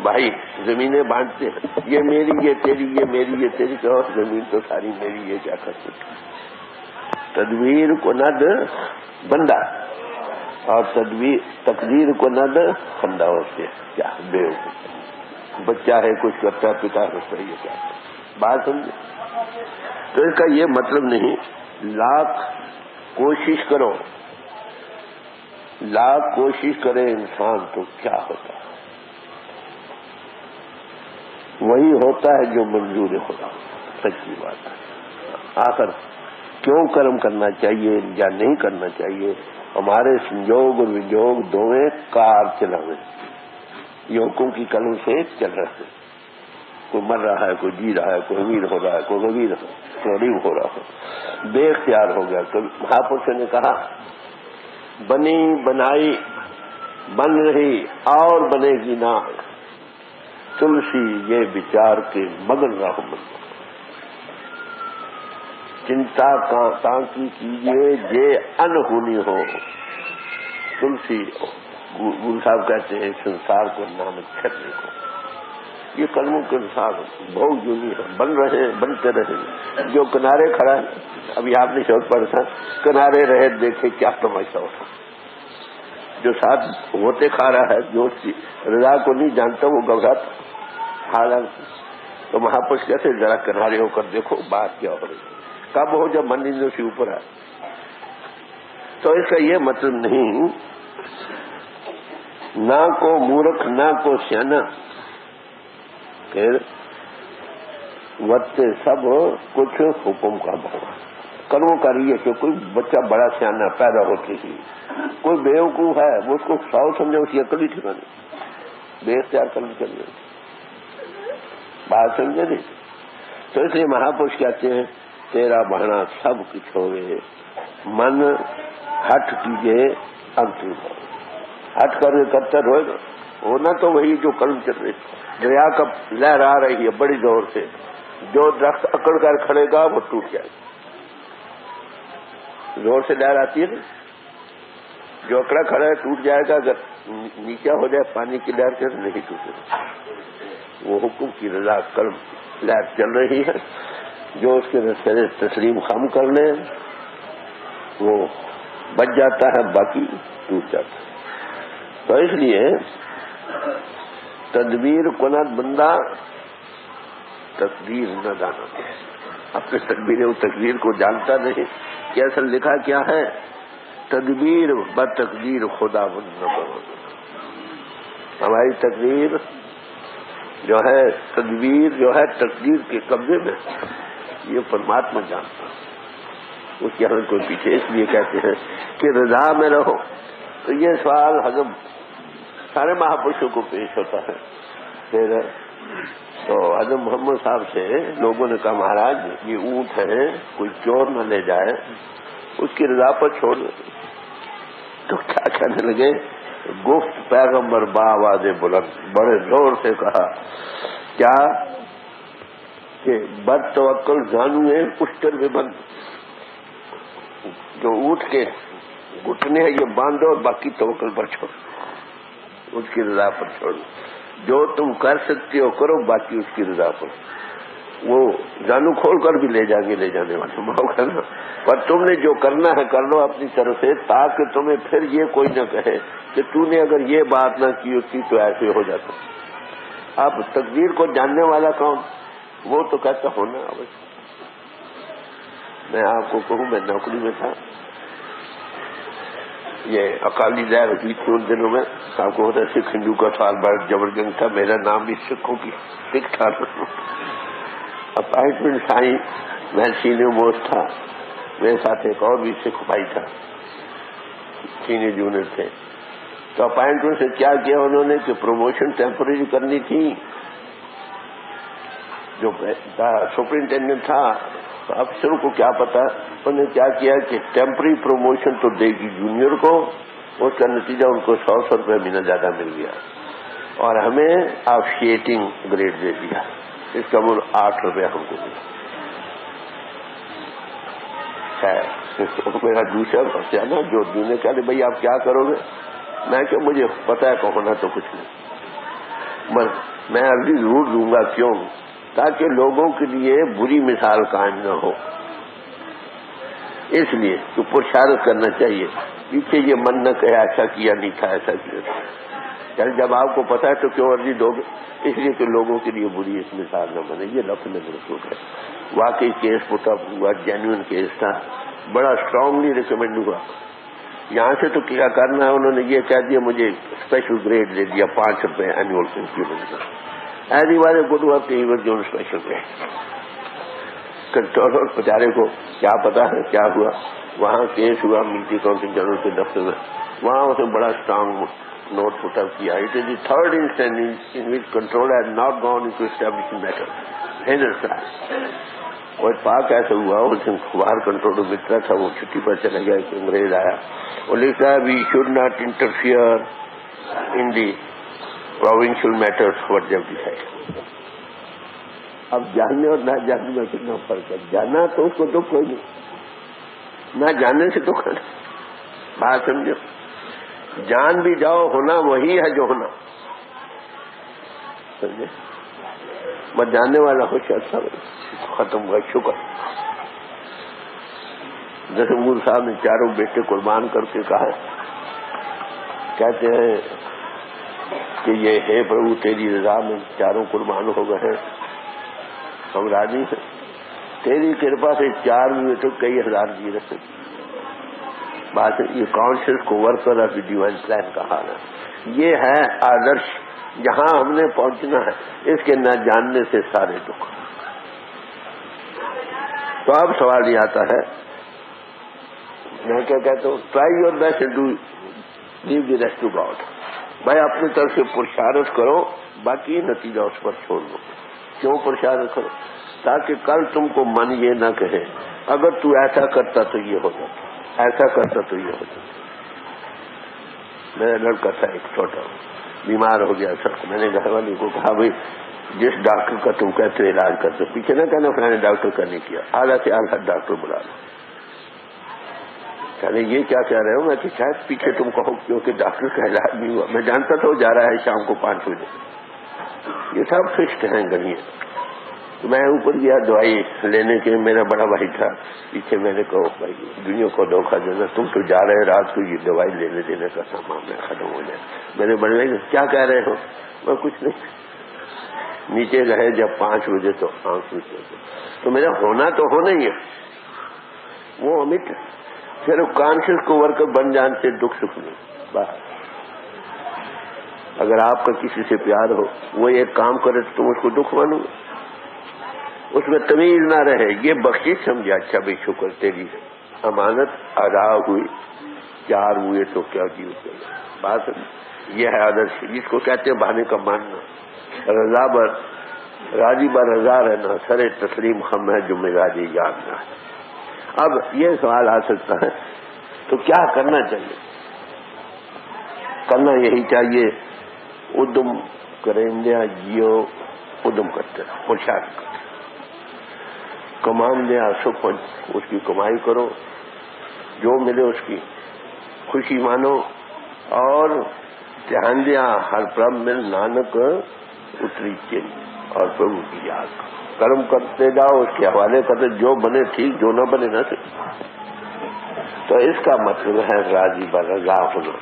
بھائی زمینیں بانٹتے ہیں، یہ میری یہ تیری، یہ میری یہ تیری، کہ زمین تو ساری میری، یہ کیا کر سکتے؟ تدبیر کند بندہ اور تقدیر کند خندہ ہوتے ہیں، کیا بے وقوف بچہ ہے کچھ کرتا ہے، پتا ہوتا ہے یہ کیا کرتا۔ بات سمجھے؟ تو اس کا یہ مطلب نہیں لاکھ کوشش کرو، لاکھ کوشش کرے انسان تو کیا ہوتا ہے؟ وہی ہوتا ہے جو منظور خدا، سچی بات ہے۔ آخر کیوں کرم کرنا چاہیے یا نہیں کرنا چاہیے؟ ہمارے سنجوگ اور ونجوگ دونوں کار چلاوے، یہ حکم کی قلم سے چل رہے ہیں۔ کوئی مر رہا ہے، کوئی جی رہا ہے، کوئی امیر ہو رہا ہے، کوئی غریب ہو رہا ہے، بے اختیار ہو گیا۔ تو مہاپرش نے کہا بنی بنائی بن رہی اور بنے گی نہ، تلسی یہ بچار کے مگن رہو من، چنتا تاکی کیجیے جے انہونی ہو۔ تلسی گرو صاحب کہتے ہیں سنسار کو نامک چھٹنے کو، یہ قلموں کے انسان بہت یونی ہے، بن رہے بنتے رہے۔ جو کنارے کھڑا ہے، ابھی آپ نے شوق پڑھا تھا کنارے رہے دیکھے کیا تماشا ہوتا، جو ساتھ ہوتے کھا رہا ہے جو اس کی رضا کو نہیں جانتا وہ گھبراتا۔ حالانکہ تو مہاپرش کہتے ذرا کنارے ہو کر دیکھو بات کیا ہو رہی ہے، کب ہو جب منزلوں سے اوپر آئے۔ تو اس کا یہ مطلب نہیں نہ کو مورکھ نہ کو سیانا، پھر وقت سب کچھ حکم کا بھگوان کروں کا رہی ہے کہ کوئی بچہ بڑا سیانا پیدا ہوتے ہی کوئی بیوقوف ہے وہ اس کو ساؤ سمجھے، اس کی عقل ہی ٹھکانے بے اختیار کرنا چاہیے۔ بات سمجھے نہیں؟ تو اس لیے مہاپرش کہتے ہیں تیرا بہنا سب کچھ ہوئے، من ہٹ کیجیے انتم ہٹ کر کے کرتا روئے گا، ہونا تو وہی جو قلم چل رہی، دریا کا لہر آ رہی ہے بڑی زور سے، جو درخت اکڑ کر کھڑے گا وہ ٹوٹ جائے گا، زور سے لہر آتی ہے نا، جو اکڑا کھڑا ہے ٹوٹ جائے گا، اگر نیچا ہو جائے پانی کی لہر سے نہیں ٹوٹے گا۔ وہ حکم کی رضا قلم لہر چل رہی ہے، جو اس کے رستے تسلیم خم کر لے وہ بچ جاتا ہے، باقی ٹوٹ جاتا ہے۔ تو اس لیے تدبیر کند بندہ تقدیر نہ جانا، اپنے تقدیر کو جانتا نہیں کہ اصل لکھا کیا ہے، تدبیر بتقدیر خدا بند نہ کرو۔ ہماری تقدیر جو ہے تدبیر جو ہے تقدیر کے قبضے میں، یہ پرماتما جانتا ہے، اس کی ہمیں کوئی پیچھے۔ اس لیے کہتے ہیں کہ رضا میں رہو۔ تو یہ سوال حضرت سارے مہاپرشوں کو پیش ہوتا ہے۔ پھر تو حضرت محمد صاحب سے لوگوں نے کہا مہاراج یہ اونٹ ہے کوئی چور نہ لے جائے، اس کی رضا پر چھوڑ دیں۔ تو کیا کہنے لگے، گفت پیغمبر بآواز بلند، بڑے زور سے کہا کیا کہ بد توکل زانوئے اشتر میں بند، جو اونٹ کے گھٹنے ہیں یہ باندھو اور باقی توکل پر چھوڑ، اس کی رضا پر چھوڑ، جو تم کر سکتے ہو کرو، باقی اس کی رضا پر۔ وہ جانو کھول کر بھی لے جائیں گے لے جانے والے موقع نا، پر تم نے جو کرنا ہے کر لو اپنی طرف سے، تاکہ تمہیں پھر یہ کوئی نہ کہے کہ تو نے اگر یہ بات نہ کی ہوتی تو ایسے ہو جاتا۔ اب تقدیر کو جاننے والا کون؟ وہ تو کہتا ہونا۔ میں آپ کو کہوں میں نوکری میں تھا، یہ اکالی لہر ہوئی تھی ان دنوں میں، آپ کو ہوتا ہے سکھ ہندو کا سال بڑا جبرجنگ تھا، میرا نام بھی سکھوں کی سکھ تھا۔ اپائنٹمنٹ آئی میں سینئر موسٹ تھا، میرے ساتھ ایک اور بھی سکھ بھائی تھا، سینئر جونیئر تھے. تو اپائنٹمنٹ سے کیا کیا انہوں نے کہ پروموشن ٹیمپرری کرنی تھی. جو سپرنٹینڈنٹ تھا افسروں کو کیا پتا، انہوں نے کیا کیا کہ ٹیمپرری پروموشن تو دے گی جونیئر کو، اس کا نتیجہ ان کو 100 روپے مہینہ زیادہ مل گیا، اور ہمیں آفشیٹنگ گریڈ دے دیا، اس کا وہ 8 روپے ہم کو ملا. میرا دوسرا بچہ نا جو نے کہا بھائی آپ کیا کرو گے، میں کہ مجھے پتا ہے کہ ہونا تو کچھ نہیں، میں عرضی ضرور دوں گا. کیوں؟ تاکہ لوگوں کے لیے بری مثال قائم نہ ہو. اس لیے تو پرشارت کرنا چاہیے، پیچھے یہ من نہ کہے ایسا کیا نہیں تھا ایسا کیا تھا. یعنی جب آپ کو پتا ہے تو کیوں عرضی دو گے؟ اس لیے کہ لوگوں کے لیے بری اس مثال نہ بنے. یہ لفظ میں منسوخ ہے. واقعی کیس پٹ اپ ہوا، جینوئن کیس تھا، بڑا اسٹرانگلی ریکمینڈ ہوا. یہاں سے تو کیا کرنا ہے، انہوں نے یہ کہہ دیا مجھے اسپیشل گریڈ دے دیا 5 روپے اینوئل انکریمنٹ کا. As he was a good work he was given special grade. Controller بیچارے کو کیا پتا ہے کیا ہوا. وہاں کیس ہوا ملٹری اکاؤنٹنٹ جنرل کے دفتر میں، وہاں اسے بڑا اسٹرانگ نوٹ پٹ اپ کیا. It is the third instance in which control has not gone into establishing matter. اور پاک ایسا ہوا، اس دن باہر کنٹرول مترا تھا، وہ چھٹی پر چلا گیا کہ انگریز آیا اور لکھا we should not interfere in the provincial matters what they decide. اب جاننے اور نہ جاننے میں کتنا فرق ہے. جانا تو اس کو دکھ کوئی نہیں، نہ جاننے سے دکھ ہے. بات سمجھو، جان بھی جاؤ ہونا وہی ہے جو ہونا. سمجھے؟ میں جاننے والا ہوں اچھا ختم ہوا. شکر. جیسے مول صاحب نے 4 بیٹے قربان کر کے کہا، کہتے ہیں کہ یہ ہے پربھو تیری رضا میں 4 قربان ہو گئے ہیں، ہم راضی ہیں. تیری کرپا سے 4 ہوئے تو کئی ہزار جی رہے. بات یہ کانشیس کو worker of the divine plan کا حال ہے. یہ ہے آدرش جہاں ہم نے پہنچنا ہے. اس کے نہ جاننے سے سارے دکھ. تو اب سوال یہ آتا ہے، میں کیا کہتا ہوں، try your best do leave the rest to God. بھائی اپنی طرف سے پرشارت کرو، باقی نتیجہ اس پر چھوڑ دو. کیوں پرشارت کرو؟ تاکہ کل تم کو من یہ نہ کہے اگر تو ایسا کرتا تو یہ ہو جاتا، ایسا کرتا تو یہ ہو جاتا. میرا لڑکا تھا ایک چھوٹا، بیمار ہو گیا سر. میں نے گھر والے کو کہا بھائی جس ڈاکٹر کا تم کہتے ہو علاج کرتے، پیچھے نہ کہنا فلانے ڈاکٹر کا نہیں کیا، اعلیٰ سے اعلیٰ ڈاکٹر بلا لو. کہنے یہ کیا کہہ رہے ہو؟ میں کہ شاید پیچھے تم کہو کیونکہ ڈاکٹر کا علاج نہیں ہوا. میں جانتا تھا وہ جا رہا ہے شام کو 5 بجے. یہ سب فکسڈ ہیں گلیاں. میں اوپر گیا دوائی لینے کے، میرا بڑا بھائی تھا پیچھے. میں نے کہا بھائی دنیا کو دھوکہ دینا، تم تو جا رہے رات کو یہ دوائی لینے دینے کا سامان میں ختم ہو جائے. میرے بڑے بھائی کیا کہہ رہے ہو؟ میں کچھ نہیں. نیچے گئے جب 5 بجے تو آنکھ نیچے تو میرا ہونا تو ہونا ہی ہے وہ امت. صرف کانشیس کو ورکر بن جان سے دکھ سکھ نہیں. بس اگر آپ کا کسی سے پیار ہو، وہ ایک کام کرے تو تم اس کو دکھ مانو، اس میں تمیز نہ رہے. یہ بخشش سمجھا. اچھا بھائی شکر تیری امانت ادا ہوئی، 4 ہوئے تو کیا جیو. بات یہ ہے آدرش، جس کو کہتے ہیں بہانے کا ماننا. رضا بر راضی بر رضا رہنا، سر تسلیم خم ہے جو مزاجی یاد نہ ہے. اب یہ سوال آ سکتا ہے تو کیا کرنا چاہیے؟ کرنا یہی چاہیے ادم کرندیا جیو، ادم کرتے پرشارت کرتے. کمان دیا سکھ اس کی کمائی کرو، جو ملے اس کی خوشی مانو، اور دھیان دیا ہر پرم مل نانک اتری چل، اور پربھو کی یاد کرم کرتے جاؤ، اس کے حوالے کرتے، جو بنے ٹھیک، جو نہ بنے نہ ٹھیک. تو اس کا مطلب ہے راضی برضا ہونا.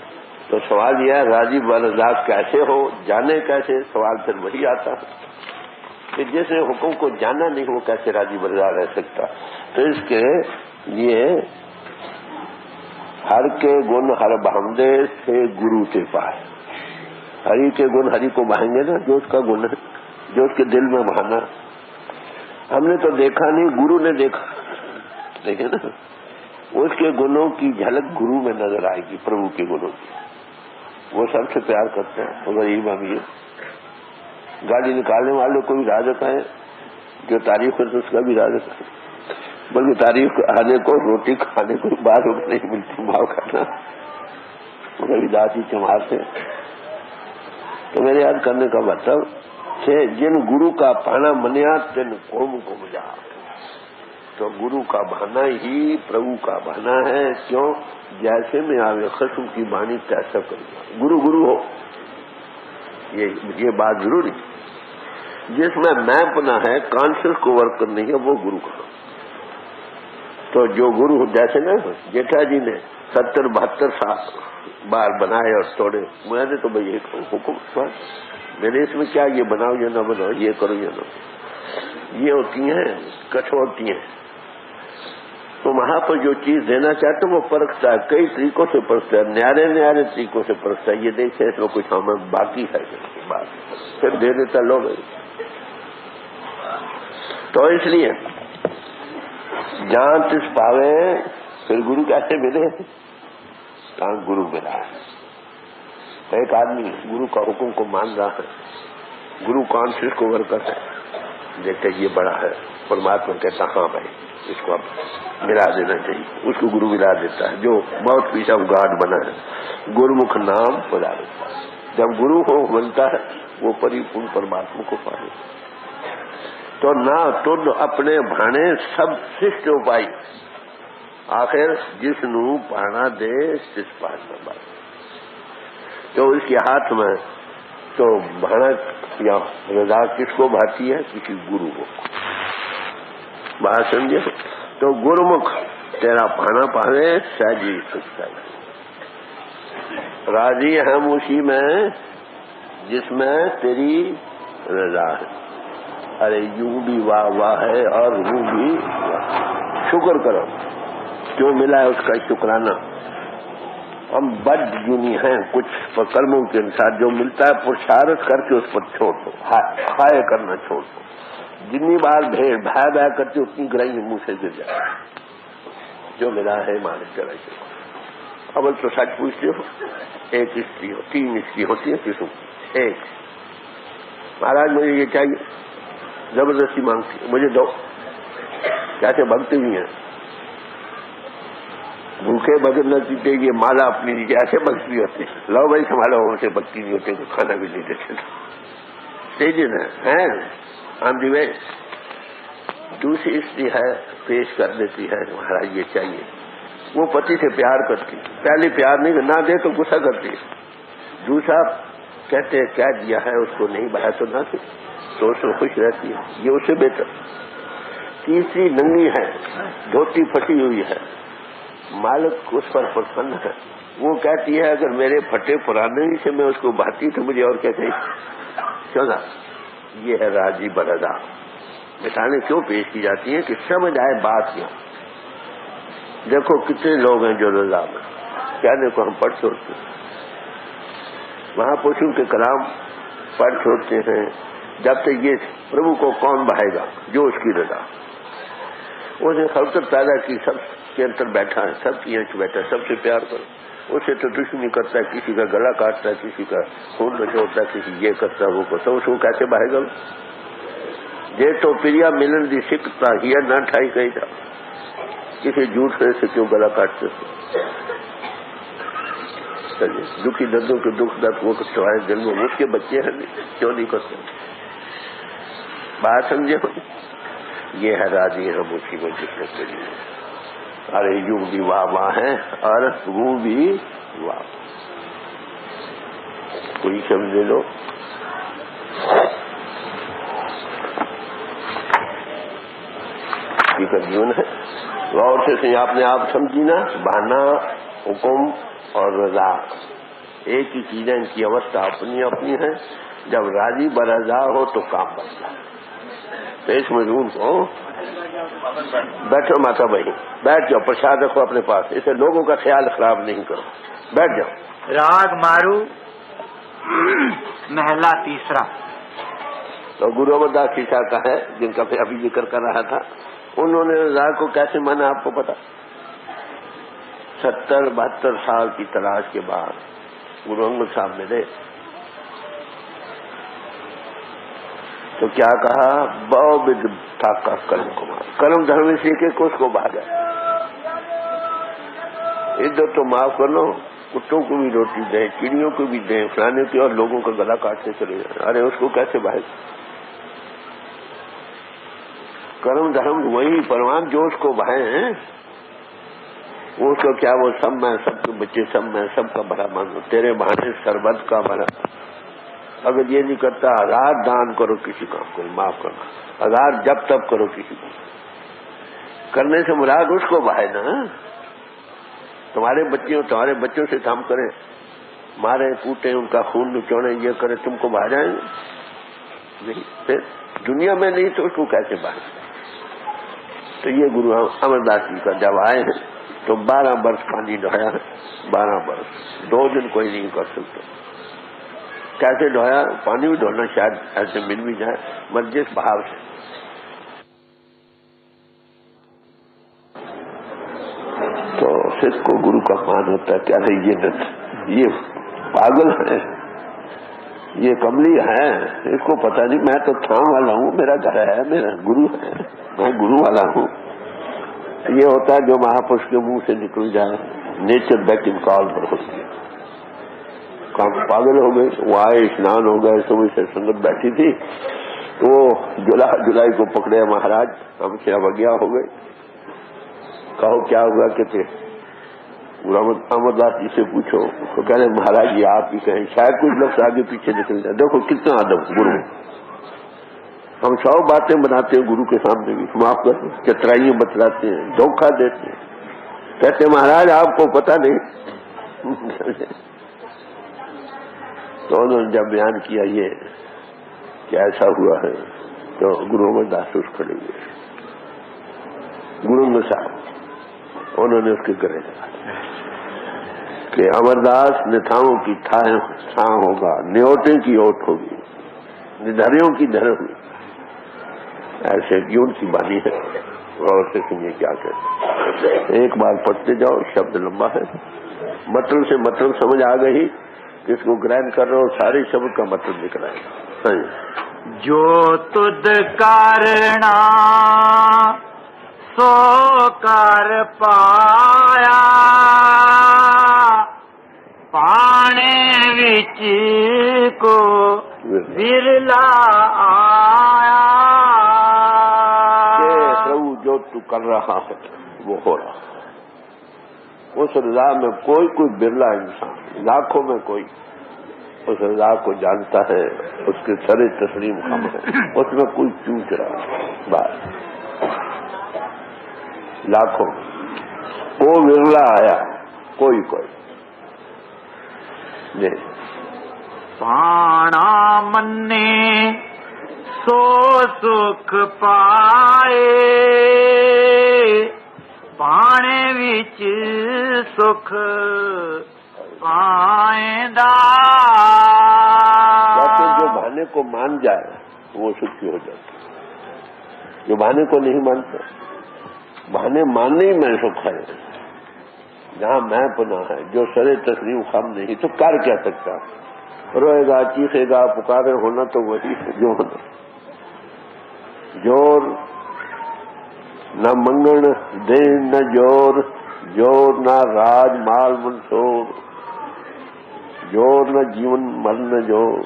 تو سوال یہ ہے راضی برضا کیسے ہو، جانے کیسے؟ سوال پھر وہی آتا ہے کہ جس نے حکم کو جانا نہیں وہ کیسے راضی برضا رہ سکتا. تو اس کے لیے ہر کے گن ہر بہمدے سے گرو کے پاس. ہری کے گن ہری کو بہائیں گے نا، جو اس کا گن ہے، جو اس کے دل میں بہانا. ہم نے تو دیکھا نہیں، گرو نے دیکھا، دیکھے نا، اس کے گنوں کی جھلک گرو میں نظر آئے گی، پربھو کے گنوں کی. وہ سب سے پیار کرتے ہیں. غریب امیر گاڑی نکالنے والے کو بھی رازق ہے، جو تعریف کرتے اس کا بھی رازق ہے، بلکہ تعریف آنے کو روٹی کھانے کو بار نہیں ملتی، بھاؤ کھانا کبھی داسی چمارتے. تو میرے یاد کرنے کا مطلب کہ جن گرو کا پانا منیا تن قوم کو مجا. تو گرو کا بہانا ہی پربھو کا بہانا ہے. کیوں؟ جیسے میں آوے خصم کی بانی کیسا کروں، گرو گرو ہو، یہ بات ضروری. جس میں پنا ہے کانشیس کو ورک کرنی ہے، وہ گرو کا. تو جو گرو جیسے نا جیٹھا جی نے 70-72 بار بنائے اور توڑے، میں نے تو بھائی ایک حکم میرے اس میں کیا، یہ بناؤ یا نہ بناؤ، یہ کرو یا نہ کرو، یہ ہوتی ہیں کٹوتی ہیں. تو وہاں پر جو چیز دینا چاہتے وہ پرکھتا ہے، کئی طریقوں سے پرکھتا ہے، نیارے طریقوں سے پرکھتا ہے. یہ دیکھتے اس میں کچھ ہمیں باقی ہے بات، پھر دے دیتا لوگ. تو اس لیے جہاں تس پاوے، پھر گرو کیسے ملے؟ کہاں گرو ملا ہے. ایک آدمی گرو کا حکم کو مان رہا ہے، گرو کانشیس کو ورکر ہے، دیکھتے یہ بڑا ہے، پرماتما کہتا ہاں بھائی اس کو اب ملا دینا چاہیے، اس کو گرو ملا دیتا ہے. جو بہت پیچھا گاڈ بنا ہے، گرمکھ نام بلا دیتا ہے. جب گرو کو بنتا ہے وہ پریپورن پرماتما کو پا لیتا ہے. تو نہ تد اپنے بھانے سب سشٹ اپائی، آخر جس نو پانا دے سس پاس نہ بات. تو اس کے ہاتھ میں تو بھانا یا رضا کس کو بھاتی ہے؟ کسی گرو کو. بات سمجھے؟ تو گرمکھ تیرا پانا پاوے سہجی سکتا ہے. راضی ہم اسی میں جس میں تیری رضا ہے. ارے یوں بھی واہ واہ ہے اور یوں بھی شکر کرو، جو ملا ہے اس کا شکرانہ. ہم بد جنی ہیں کچھ کرموں کے انسان، جو ملتا ہے پرشارت کر کے اس پر چھوڑ دو، ہائے کرنا چھوڑ دو. جتنی بار بھیڑ بھا کرتے اتنی گرائی منہ سے گر جائے. جو ملا ہے مالک چلا چلو. اول تو سچ پوچھتے ہو، ایک استری ہو، 3 استری ہوتی ہے کسوں ایک. مہاراج مجھے یہ چاہیے، زبردستی مانگتی ہے، مجھے دو. کیسے بھگتے بھی ہیں، بھوکے بغیر نہ پیتے، یہ مالا اپنی نیچے ایسے بگتی ہوتے. لو بھائی سنبھالو، سے بگتی نہیں ہوتے تو کھانا بھی نہیں دیتے. تیزی ہے ہم دی وے. دوسری استری ہے پیش کر دیتی ہے، مہاراج یہ چاہیے. وہ پتی سے پیار کرتی، پہلے پیار نہیں نہ دے تو غصہ کرتی. دوسرا کہتے کیا دیا ہے اس کو نہیں بڑھا تو نہ دے، تو اس میں خوش رہتی ہے، یہ اس سے بہتر. تیسری ننگی ہے، دھوتی پھٹی ہوئی ہے، مالک اس پر پسند ہے. وہ کہتی ہے اگر میرے پھٹے پرانے ہی سے میں اس کو بھاتی تو مجھے اور کیا چاہیے. چلا یہ ہے راضی برضا. مثالیں کیوں پیش کی جاتی ہیں کہ سمجھ آئے بات کیا. دیکھو کتنے لوگ ہیں جو رضا میں کہنے کو ہم پڑھ چھوڑتے ہیں، وہاں پوچھوں کہ کلام پڑھ چھوڑتے ہیں. جب تک یہ پربھو کو کون بہائے گا؟ جو اس کی رضا. اس نے خلقت پیدا کی، سب کے اندر بیٹھا ہے، سب کی آنکھ بیٹھا ہے، سب سے پیار کرو. اسے تو دشمنی کرتا ہے، کسی کا گلا کاٹتا ہے، کسی کا خون نچوڑتا ہے، کسی یہ کرتا ہے وہ کرتا ہے، اس کو کیسے بہائے گا؟ یہ تو پریا ملن دی سکھتا ہی نہ ٹھائی گئی تھا. کسی جھوٹ سے کیوں گلا کاٹتے تھے؟ چلیے دکھی دردوں کے دکھ درد وہ سوائے دل میں اس کے بچے ہیں کیوں نہیں کرتے؟ بات سمجھے؟ یہ ہے راضی ہم اسی کو جتنے کے لیے. ارے یوں بھی واہ واہ ہے اور وہ بھی واہ. کوئی سمجھے لو. جیون ہے غور سے آپ نے آپ سمجھی نا. بہانا، حکم اور رضا ایک ہی چیزیں، ان کی اوستھا اپنی اپنی ہے. جب راضی برضا ہو تو کام بنتا ہے. پیش مضمون کو بیٹھو ماتا بھائی، بیٹھ جاؤ، پرساد رکھو اپنے پاس، اسے لوگوں کا خیال خراب نہیں کرو، بیٹھ جاؤ. راگ مارو محلہ تیسرا. تو گرو امرداس شیشا کا ہے جن کا پھر ابھی ذکر کر رہا تھا، انہوں نے رضا کو کیسے مانا آپ کو پتا؟ 70-72 سال کی تلاش کے بعد گرو انگد صاحب ملے تو کیا کہا؟ بہو بد تھا کا کرم کمار، کرم دھرم اس لیے کہ اس کو بھاگا، ادھر تو معاف کر لو، کتوں کو بھی روٹی دیں، چڑیوں کو بھی دیں، فلانے کی، اور لوگوں کا گلا کاٹتے چلے جائیں، ارے اس کو کیسے بھاگ؟ کرم دھرم وہی پروان جو اس کو بھائے ہیں، وہ اس کو کیا، وہ سب میں، سب کے بچے سب میں، سب کا بھلا مانو، تیرے بہانے سربت کا بھلا، اگر یہ نہیں کرتا 1000 دان کرو کسی کام کو، معاف کرنا 1000 جب تب کرو کسی کو، کرنے سے مراد اس کو بھائے نا، تمہارے بچوں سے کام کریں، مارے کوٹیں، ان کا خون نچوڑیں، یہ کریں، تم کو بھا جائیں گے نہیں، پھر دنیا میں نہیں تو اس کو کیسے بھائیں؟ تو یہ گرو امرداس جی کا جب آئے ہیں تو 12 برس پانی ڈھویا ہے، 12 برس 2 دن کوئی نہیں کر سکتا، کیسے ڈھویا؟ پانی بھی ڈھونا شاید ایسے مل بھی جائے مسجد بہاو سے، تو سکھ کو گرو کا مان ہوتا ہے، کیا نہیں یہ پاگل ہے، یہ کملی ہے، اس کو پتہ نہیں، میں تو تھام والا ہوں، میرا گھر ہے، میرا گرو ہے، میں گرو والا ہوں، یہ ہوتا ہے جو مہاپرش کے منہ سے نکل جائے، نیچر بیک ان کال پر ہوتی ہے، کام پاگل ہو گئے، وہ آئے، اسنان ہو گئے، صبح سے سنگت بیٹھی تھی تو وہ جولائی کو پکڑے مہاراج، ہم سے ابگیا ہو گئے، کہو کیا ہوا؟ کہتے امرداس جی سے پوچھو، تو کہہ رہے مہاراج جی آپ ہی کہیں، شاید کچھ لفظ آگے پیچھے نکل جائے، دیکھو کتنا ادب گرو، ہم 100 باتیں بناتے ہیں گرو کے سامنے بھی، معاف کر چترائیاں بتلاتے ہیں، دھوکہ دیتے ہیں، کہتے مہاراج آپ کو پتہ نہیں تو انہوں نے جب بیان کیا یہ کہ ایسا ہوا ہے تو گرو امرداس اٹھ کھڑے ہوئے، گرو امرداس صاحب انہوں نے اس کے گرے کہ امرداس نتھاؤں کی تھاں ہوگا، نیوٹے کی اوٹ ہوگی، ندھریوں کی دھر ہوگی، ایسے کیوں کی بانی ہے، اور سے سنیے کیا کہتے ہیں، ایک بار پڑھتے جاؤ، شبد لمبا ہے، مطلب سے مطلب سمجھ آ گئی، کس کو گرہن کر رہے ہو سارے شبد کا مطلب لکھ رہا ہے، جو تد کرنا سو کر پایا، پانے وچ کو ورلا آیا، کہ پربھو جو تو کر رہا ہے وہ ہو رہا، اس رضا میں کوئی برلا انسان، لاکھوں میں کوئی اس رضا کو جانتا ہے، اس کے سر تسلیم خم ہے، اس میں کوئی چوٹ رہا ہے، بات لاکھوں وہ ورلا آیا، کوئی جی پانا منے سو سکھ پائے، پانے وچ سکھ پائندا، جو بہانے کو مان جائے وہ سکھی ہو جاتا، جو بہانے کو نہیں مانتا، بہانے ماننے ہی میں سکھ ہے، جہاں میں پناہ ہے، جو سرے تسلیم خم نہیں تو کر کیا سکتا، روئے گا، چیخے گا، پکارے، ہونا تو وہی ہے جو ہونا، جور نہ منگن دین نہ جور نہ راج مال منصور، جور نہ جیون مر نہ جور،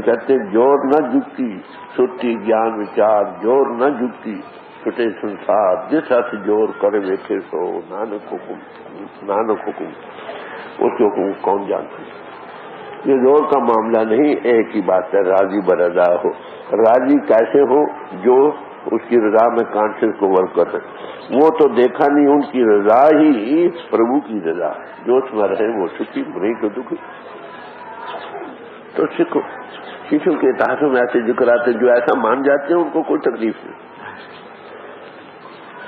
کہتے جور نہ جھکتی سٹی گیان وچار، جور نہ جھکتی چھٹے سنسار، جس ہاتھ جور کرے ویکھے سو، نانک حکم اس کے حکم کون جانتا ہے، یہ زور کا معاملہ نہیں، ایک ہی بات ہے، راضی برضا ہو، راضی کیسے ہو؟ جو اس کی رضا میں کانشیس کو ورک کر رہے، وہ تو دیکھا نہیں، ان کی رضا ہی پربھو کی رضا، جو اس میں رہے وہ سکھی، نہیں تو دکھی، تو سکھو، شیشو کے اتہاسوں میں ایسے ذکر آتے جو ایسا مان جاتے ہیں ان کو کوئی تکلیف نہیں،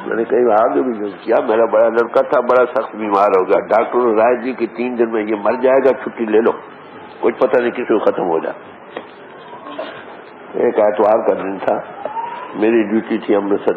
میں نے کئی آگے بھی جو کیا، میرا بڑا لڑکا تھا، بڑا سخت بیمار ہو گیا، ڈاکٹر نے رائے دی کہ 3 دن میں یہ مر جائے گا، چھٹی لے لو، کچھ پتہ نہیں کسی کو ختم ہو جائے، ایک اتوار کا دن تھا، میری ڈیوٹی تھی امرتسر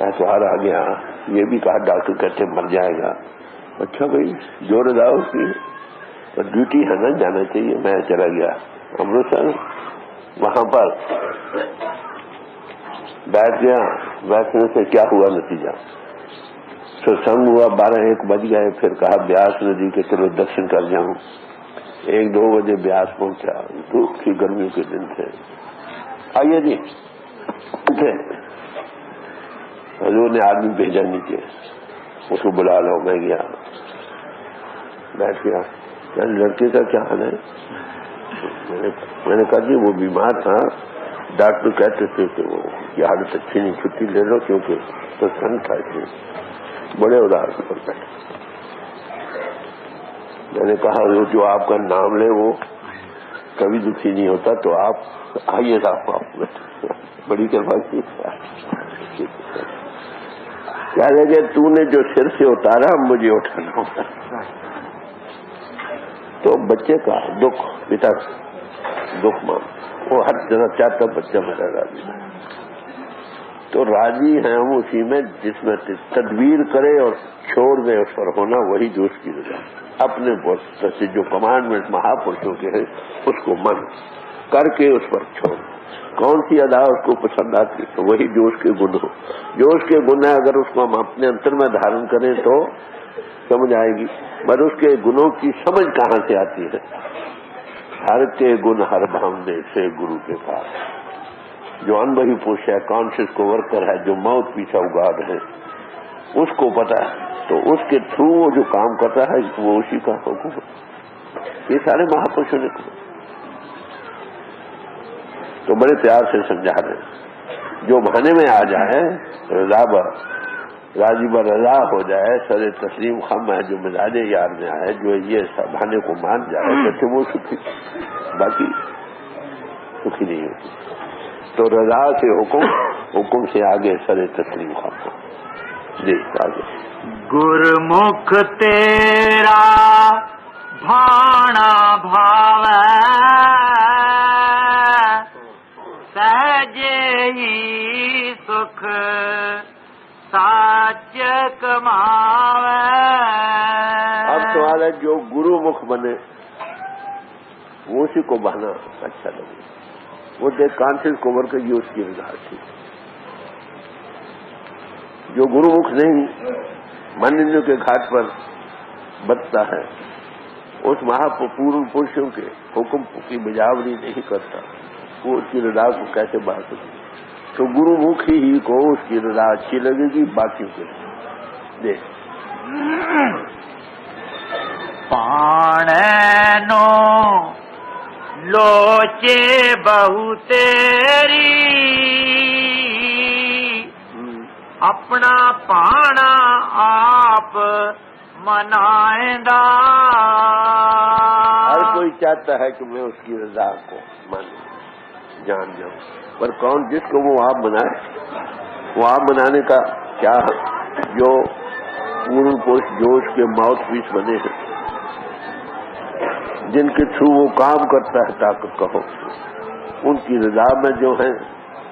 اتوار آ گیا، یہ بھی کہا ڈاکٹر کہتے مر جائے گا. اچھا بھائی جو رضا اس کی، ڈیوٹی ہے نا جانا چاہیے. میں چلا گیا امرتسر، وہاں پر بیٹھ گیا. بیٹھنے سے کیا ہوا نتیجہ، ستسنگ ہوا، 12-1 بج گئے. پھر کہا بیاس ندی کے چلو درشن کر جاؤں. 1-2 بجے بیاس پہنچا. دھوپ کی گرمیوں کے دن تھے. آئیے جی تھے. حضور نے آدمی بھیجا نیچے، اس کو بلا لو. میں گیا، بیٹھ گیا. لڑکے کا کیا حال ہے؟ میں نے کہا جی وہ بیمار تھا، ڈاکٹر کہتے تھے کہ وہ کی حالت اچھی نہیں، چھٹی لے لو کیونکہ ستسنگ تھا. بڑے اداس پر بیٹھے. میں نے کہا وہ جو آپ کا نام لے وہ کبھی دکھی نہیں ہوتا، تو آپ آئیے گا. بڑی کرپا کی. کہہ رہے کہ تو نے جو سر سے اتارا مجھے اٹھانا ہوتا. تو بچے کا دکھ، پتا دکھ مان، وہ ہر جگہ چاہتا بچہ میرا راضی ہے. تو راضی ہیں ہم اسی میں جس میں تدبیر کرے اور چھوڑ دے اس پر ہونا، وہی جو اس کی رضا. اپنے سے جو کمانڈمنٹ مہاپرشوں کے ہیں اس کو من کر کے اس پر چھوڑ. کون سی ادا اس کو پسند آتی ہے؟ وہی جو اس کے گن ہو. جو اس کے گن ہے اگر اس کو ہم اپنے انتر میں دھارن کریں تو سمجھ آئے گی. پر اس کے گنوں کی سمجھ کہاں سے آتی ہے؟ ہر کے گن ہر بھاؤنے سے گرو کے پاس. جو ان وہی پوش ہے، کانشیس کو ورکر ہے، جو موت پیچھا اگاڑ ہے، اس کو پتا ہے. تو اس کے تھرو وہ جو کام کرتا ہے وہ اسی کا حکم ہے. یہ سارے مہاپرشوں نے کہا. تو بڑے پیار سے سمجھا رہے ہیں. جو بہانے میں آ جائے رضا راضی بر رضا ہو جائے، سر تسلیم خم ہے، جو مزاج یار میں آئے، جو یہ بہانے کو مان جائے کہتے وہ سکھی، باقی سکھی نہیں ہوتی. تو رضا سے حکم سے آگے سر تسلیم خم ہو. جی آگے. گرمکھ تیرا بھانا بھاوے، سہجے ہی سکھ ساچ کماوے. اب سوال ہے جو گرو مکھ بنے وہ اسی کو بہنا اچھا لگے. وہ دیکھ کانشیس کو ورکر یہ اس کی رضا تھی. جو گرو مکھ نہیں منجو کے گھاٹ پر بتتا ہے، اس مہاپورن پروشوں کے حکم کی بجاوری نہیں کرتا، وہ اس کی رضا کو کیسے بات سکے؟ تو گرو مکھ ہی کو اس کی رضا اچھی لگے گی، باقیوں کے دیکھ. پانو لوچے بہو تیری، اپنا پانا آپ منائندہ. ہر کوئی چاہتا ہے کہ میں اس کی رضا کو مانوں، جان جاؤں، پر کون جس کو وہ آپ بنائے؟ وہ آپ بنانے کا کیا جو پورن پوش جوش کے ماؤتھ پیس بنے ہیں، جن کے تھرو وہ کام کرتا ہے طاقت کا حکم، ان کی رضا میں جو ہے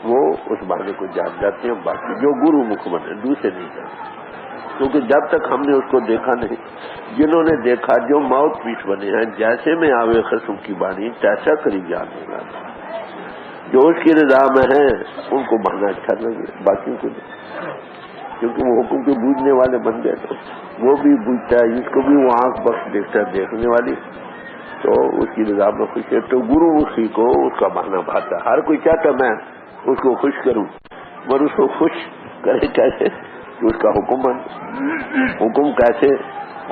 وہ اس بہانے کو جان جاتے ہیں. باقی جو گرو مکھ بنے دوسرے نہیں جانتے، کیونکہ جب تک ہم نے اس کو دیکھا نہیں. جنہوں نے دیکھا جو ماؤتھ پیس بنے ہیں، جیسے میں آوے خصم کی بانی تیسا قریب جان ہوگا. جو اس کی رضا میں ہے ان کو بہانا اچھا لگے، باقیوں کو نہیں، کیونکہ وہ حکم کے بوجھنے والے بن گئے. تو وہ بھی بوجھتا ہے، اس کو بھی وہ آنکھ بخش دیکھتا ہے دیکھنے والی، تو اس کی رضا میں خوش ہے. تو گرو اسی کو اس کا بہانا بھاتا. ہر کوئی چاہتا میں اس کو خوش کروں، مگر اس کو خوش کرے کیسے کہ اس کا حکم بن. حکم کیسے؟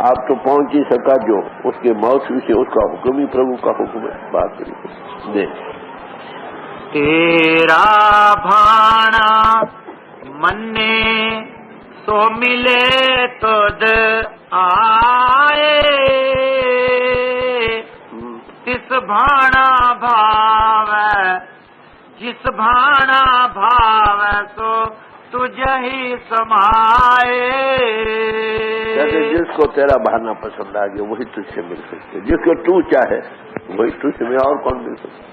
آپ تو پہنچ ہی سکا جو اس کے موت سے اس کا حکم ہی پربھو کا حکم ہے. بات کریے دیکھ. تیرا بھانا منے سو ملے تد آئے، تس بھانا بھاوے جس بھانا بھاوے سو تجھ ہی سمائے. جس کو تیرا بہانا پسند آ گیا وہی تجھ سے مل سکتے، جس کو تو چاہے وہی تجھ سے، اور کون مل سکتا؟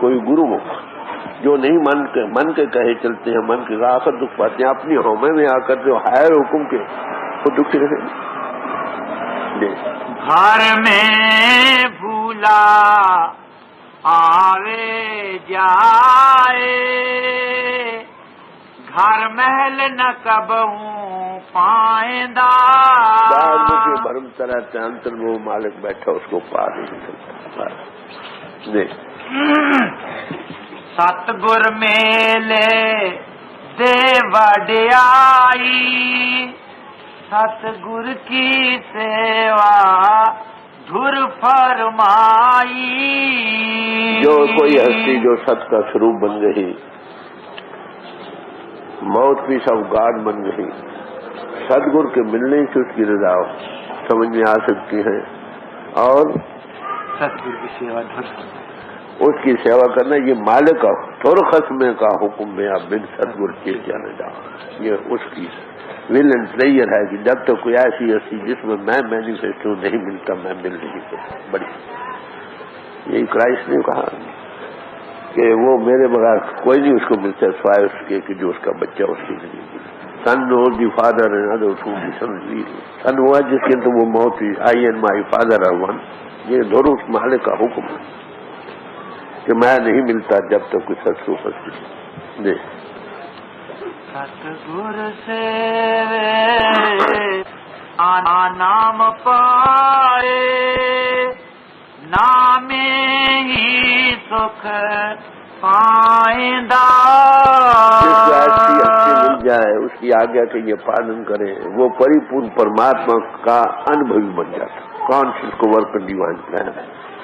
کوئی گرو مکھ جو نہیں من کے کہے چلتے ہیں، من کے آخر دکھ پاتے ہیں، اپنی ہومے میں آ کر جو ہائر حکم کے وہ دکھ رہے گھر میں بھولا آوے جائے، گھر محل نہ کبہوں پائندہ، بھرم طرح انتر میں وہ مالک بیٹھا اس کو پا نہیں سکتا۔ ستگور میلے دے وڈیائی، ستگور کی سیوا دھر فرمائی۔ جو کوئی ہستی جو ست کا سوروپ بن گئی، موت پیس آف گاڈ بن گئی، ستگور کے ملنے سے اس کی رضا سمجھ میں آ سکتی ہے، اور ستگور کی سیوا اس کی سیوا کرنا یہ مالک کا تھوڑ خصمے کا حکم میں آپ بن ستگور کیے جانے جا، یہ اس کی ول اینڈ پلیئر ہے کہ جب تک کوئی ایسی ہستی جس میں میں مینیفیسٹ ہوں نہیں ملتا، میں مل نہیں سکتا۔ بڑی یہی کرائسٹ نے کہا کہ وہ میرے بغیر کوئی نہیں اس کو ملتا سوائے اس کے کہ جو اس کا بچہ اس کی نہیں ملتا۔ Son knows the father and other to son ہوا جس کے تو وہ موت آئی and my father are one, یہ دونوں اس مالک کا حکم ہے کہ میں نہیں ملتا جب تک کوئی سچ سچ ستگور سے نام پائے، نام ہی سکھ پائندہ۔ مل جائے اس کی آگیا کے یہ پالن کرے، وہ پری پورن پرماتما کا انبھوی بن جاتا، کانشیس کو ورک ڈیوائن پلان۔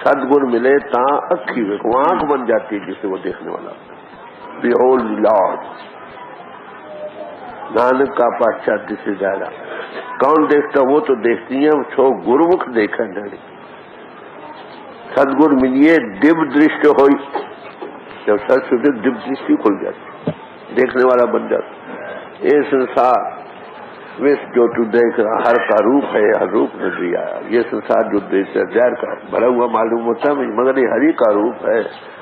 ستگور ملے تا اکھی وہ آنکھ بن جاتی ہے جسے وہ دیکھنے والا۔ بیہولڈ دی لارڈ، نانک کا پادشاہ دس از دائرہ۔ کون دیکھتا؟ وہ تو دیکھتی ہیں چھو گرمکھ دیکھا جائے۔ ستگور ملیے دب درشٹ ہوئی، جب سچ سوچے دب درشٹی کھل جاتی، دیکھنے والا بن جاتا۔ یہ سنسار وش جو تو دیکھ رہا ہر کا روپ ہے، ہر روپ نظری آیا۔ یہ سنسار جو دیکھ رہا زہر کا بھرا ہوا معلوم ہوتا ہے مگر یہ ہری کا روپ ہے۔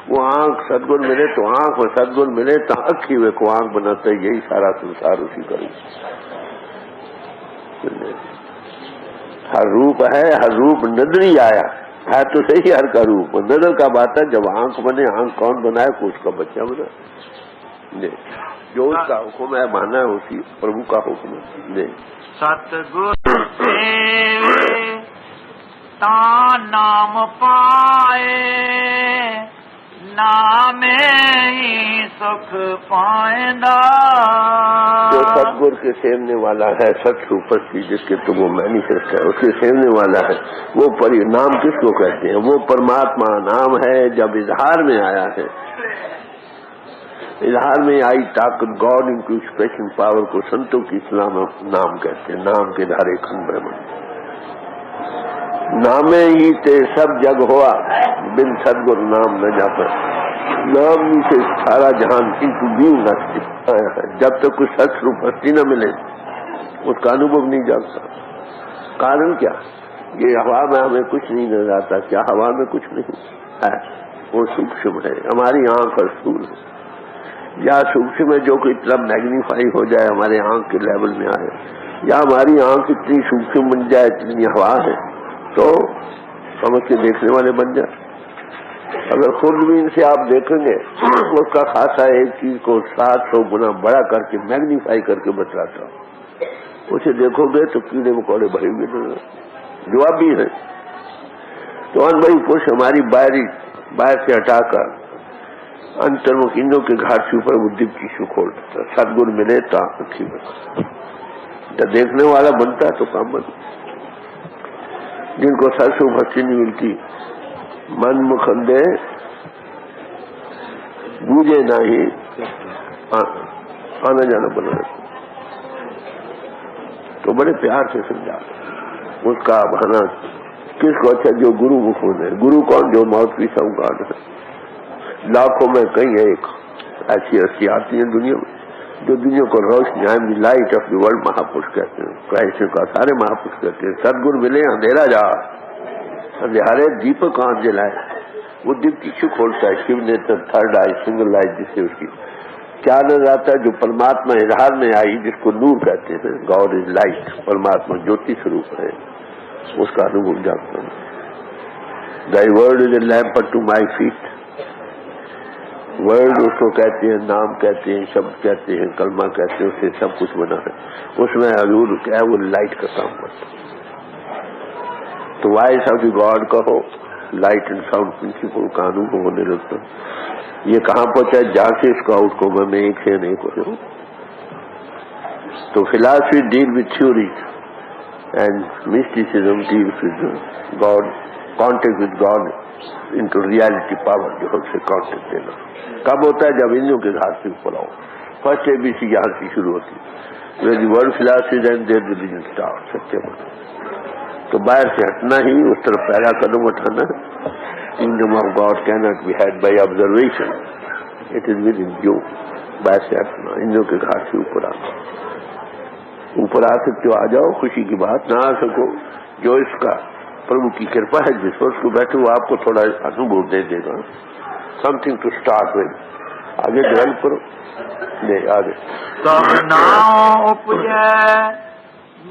وہ آنکھ ستگور ملے تو آنکھ، اور ستگور ملے تو اکھی ہوئے کو آنکھ بناتا ہے۔ یہی سارا سنسار اسی کا روپ، ہر روپ ہے، ہر روپ نظری آیا ہے تو صحیح ہر کا روپ، نظر کا بات ہے جب آنکھ بنے۔ آنکھ کون بنائے؟ کو اس کا بچہ بنا۔ جو اس کا حکم ہے مانا ہے، اسی پربھو کا حکم ہے۔ ستگور سے تا نام پائے، نام ہی سکھ پائندہ۔ جو ستگور کے سیونے والا ہے، ست سوپستی جس کے تو وہ مینیفیسٹ ہے، اس کے سیونے والا ہے، وہ نام کس کو کہتے ہیں؟ وہ پرماتما نام ہے۔ جب اظہار میں آیا ہے، اظہار میں آئی طاقت، گاڈ ان کی ایکسپریشن پاور کو سنتوں کی اسلام نام کہتے ہیں۔ نام کے دھارے کھن برہمن، نامے ہی تے سب جگ ہوا، بن ستگور نام نہ جاتا۔ نام ہی سے سارا جہان انٹو بیئنگ آیا ہے۔ جب تک کچھ سچ روپ ہستی نہ ملے اس کا انوبھو نہیں جاتا۔ کارن کیا؟ یہ ہوا میں ہمیں کچھ نہیں نظر آتا۔ کیا ہوا میں کچھ نہیں ہے؟ وہ سوکشم ہے، ہماری آنکھ اور استھول ہے۔ یا سوکشم میں جو کوئی طرف میگنیفائی ہو جائے، ہمارے آنکھ کے لیول میں آئے، یا ہماری آنکھ اتنی سوکشم بن جائے، اتنی ہوا ہے تو ہم اس کے دیکھنے والے بن جائیں۔ اگر خوردبین سے آپ دیکھیں گے اس کا خاصا ایک چیز کو 700 گنا بڑا کر کے میگنیفائی کر کے بتلاتا، اسے دیکھو گے تو کیڑے مکوڑے بھرے ہوئے جو اب بھی ہیں۔ تو ان بھائی پوش ہماری باہر سے ہٹا کر انتر مکینوں کے گھاٹ سے اوپر وہ دب کی شو کھولتا۔ ستگور ملے تا اکھی بنا، جب دیکھنے والا بنتا ہے تو کام بنتا۔ جن کو سرسوں بھسی نہیں ملتی، من مکھندے بوجھے نہ ہی آنا جانا بنا، تو بڑے پیار سے سمجھا اس کا بہانا کس کو اچھا جو گرو مکھوں ہے۔ گرو کون؟ جو موت کی سوگات ہے۔ لاکھوں میں کئی ایک ایسی ہستی آتی ہیں دنیا میں جو دنیا کو روشنی، I am the light of the world, مہاپرش کہتے ہیں۔ کرائسٹ کا سارے مہاپرش کہتے ہیں۔ ستگور ملے اندھیرا جا، اندھیرے دیپک آنکھ جلائے، وہ دل کی چھ کھولتا ہے. شیو نیتر, تھرڈ آئی, سنگل آئی, جس سے اس کی کیا نظر آتا ہے؟ جو پرماتما اظہار میں آئی, جس کو نور کہتے ہیں. گاڈ از لائٹ, پرماتما جوتی سوروپ ہے, اس کا انوبھو جاتا ہے. Thy word is a lamp unto my feet. Word اس کو کہتے ہیں, نام کہتے ہیں, شبد کہتے ہیں, کلمہ کہتے ہیں, اس سے سب کچھ بنا ہے. اس میں حضور کیا ہے, وہ لائٹ کا کام کرتا ہے. تو وائس آف دی گاڈ کا ہو, لائٹ اینڈ ساؤنڈ پرنسپل قانون کو ہونے لگتا ہے. یہ کہاں پہنچا ہے؟ جہاں سے اس کا آؤٹ کو میں ایک سے نہیں کو. تو philosophy deal with theories and mysticism deals with God, contact with God into reality power, جو ہم سے کانٹیکٹ دینا کب ہوتا ہے؟ جب انوں کے گھاٹ سے اوپر آؤ. فرسٹ اے بی سی یہاں سے شروع ہوتی ہے. Where the world philosophy and their religion start. سچے بنا تو باہر سے ہٹنا ہی, اس طرف پہلا قدم اٹھانا ہے. کingdom of God cannot be had by observation. It is within you. باہر سے ہٹنا, انوں کے گھاٹ سے اوپر آنا. اوپر آ سکتے ہو, آ جاؤ, خوشی کی بات. نہ آ سکو, جو اس کا پربھو کی کرپا ہے, جس پر اس کو بیٹھے وہ آپ کو تھوڑا انوبھو دے دے گا. Something to start with. آگے ڈیولپ کرو. نہیں آگے ناؤ اپجے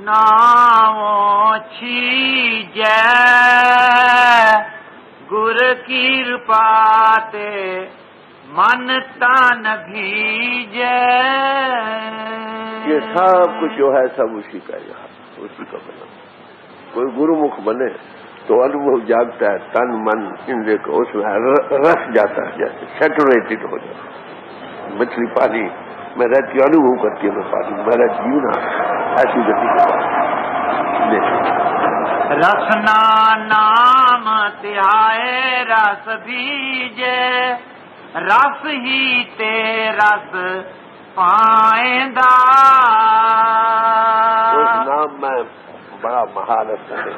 ناؤ چھیجے گر کرپا تے من تن بھیجے. یہ سب کچھ جو ہے سب اسی کا یہاں, اسی کا بنا. کوئی گرو مکھ بنے تو انوبھو جاگتا ہے, تن من اندر کو اس میں رس جاتا ہے, جیسے سیچوریٹڈ ہو جاتا ہے. مچھلی پانی میں رہتی ہے, انوبھو کرتی ہے میں پانی, میرا جینا ایسی گتی کے بعد. رسنا نام تہائے رس بیجے, رس ہی تے رس پائندہ. اس نام میں بڑا مہارت ہے.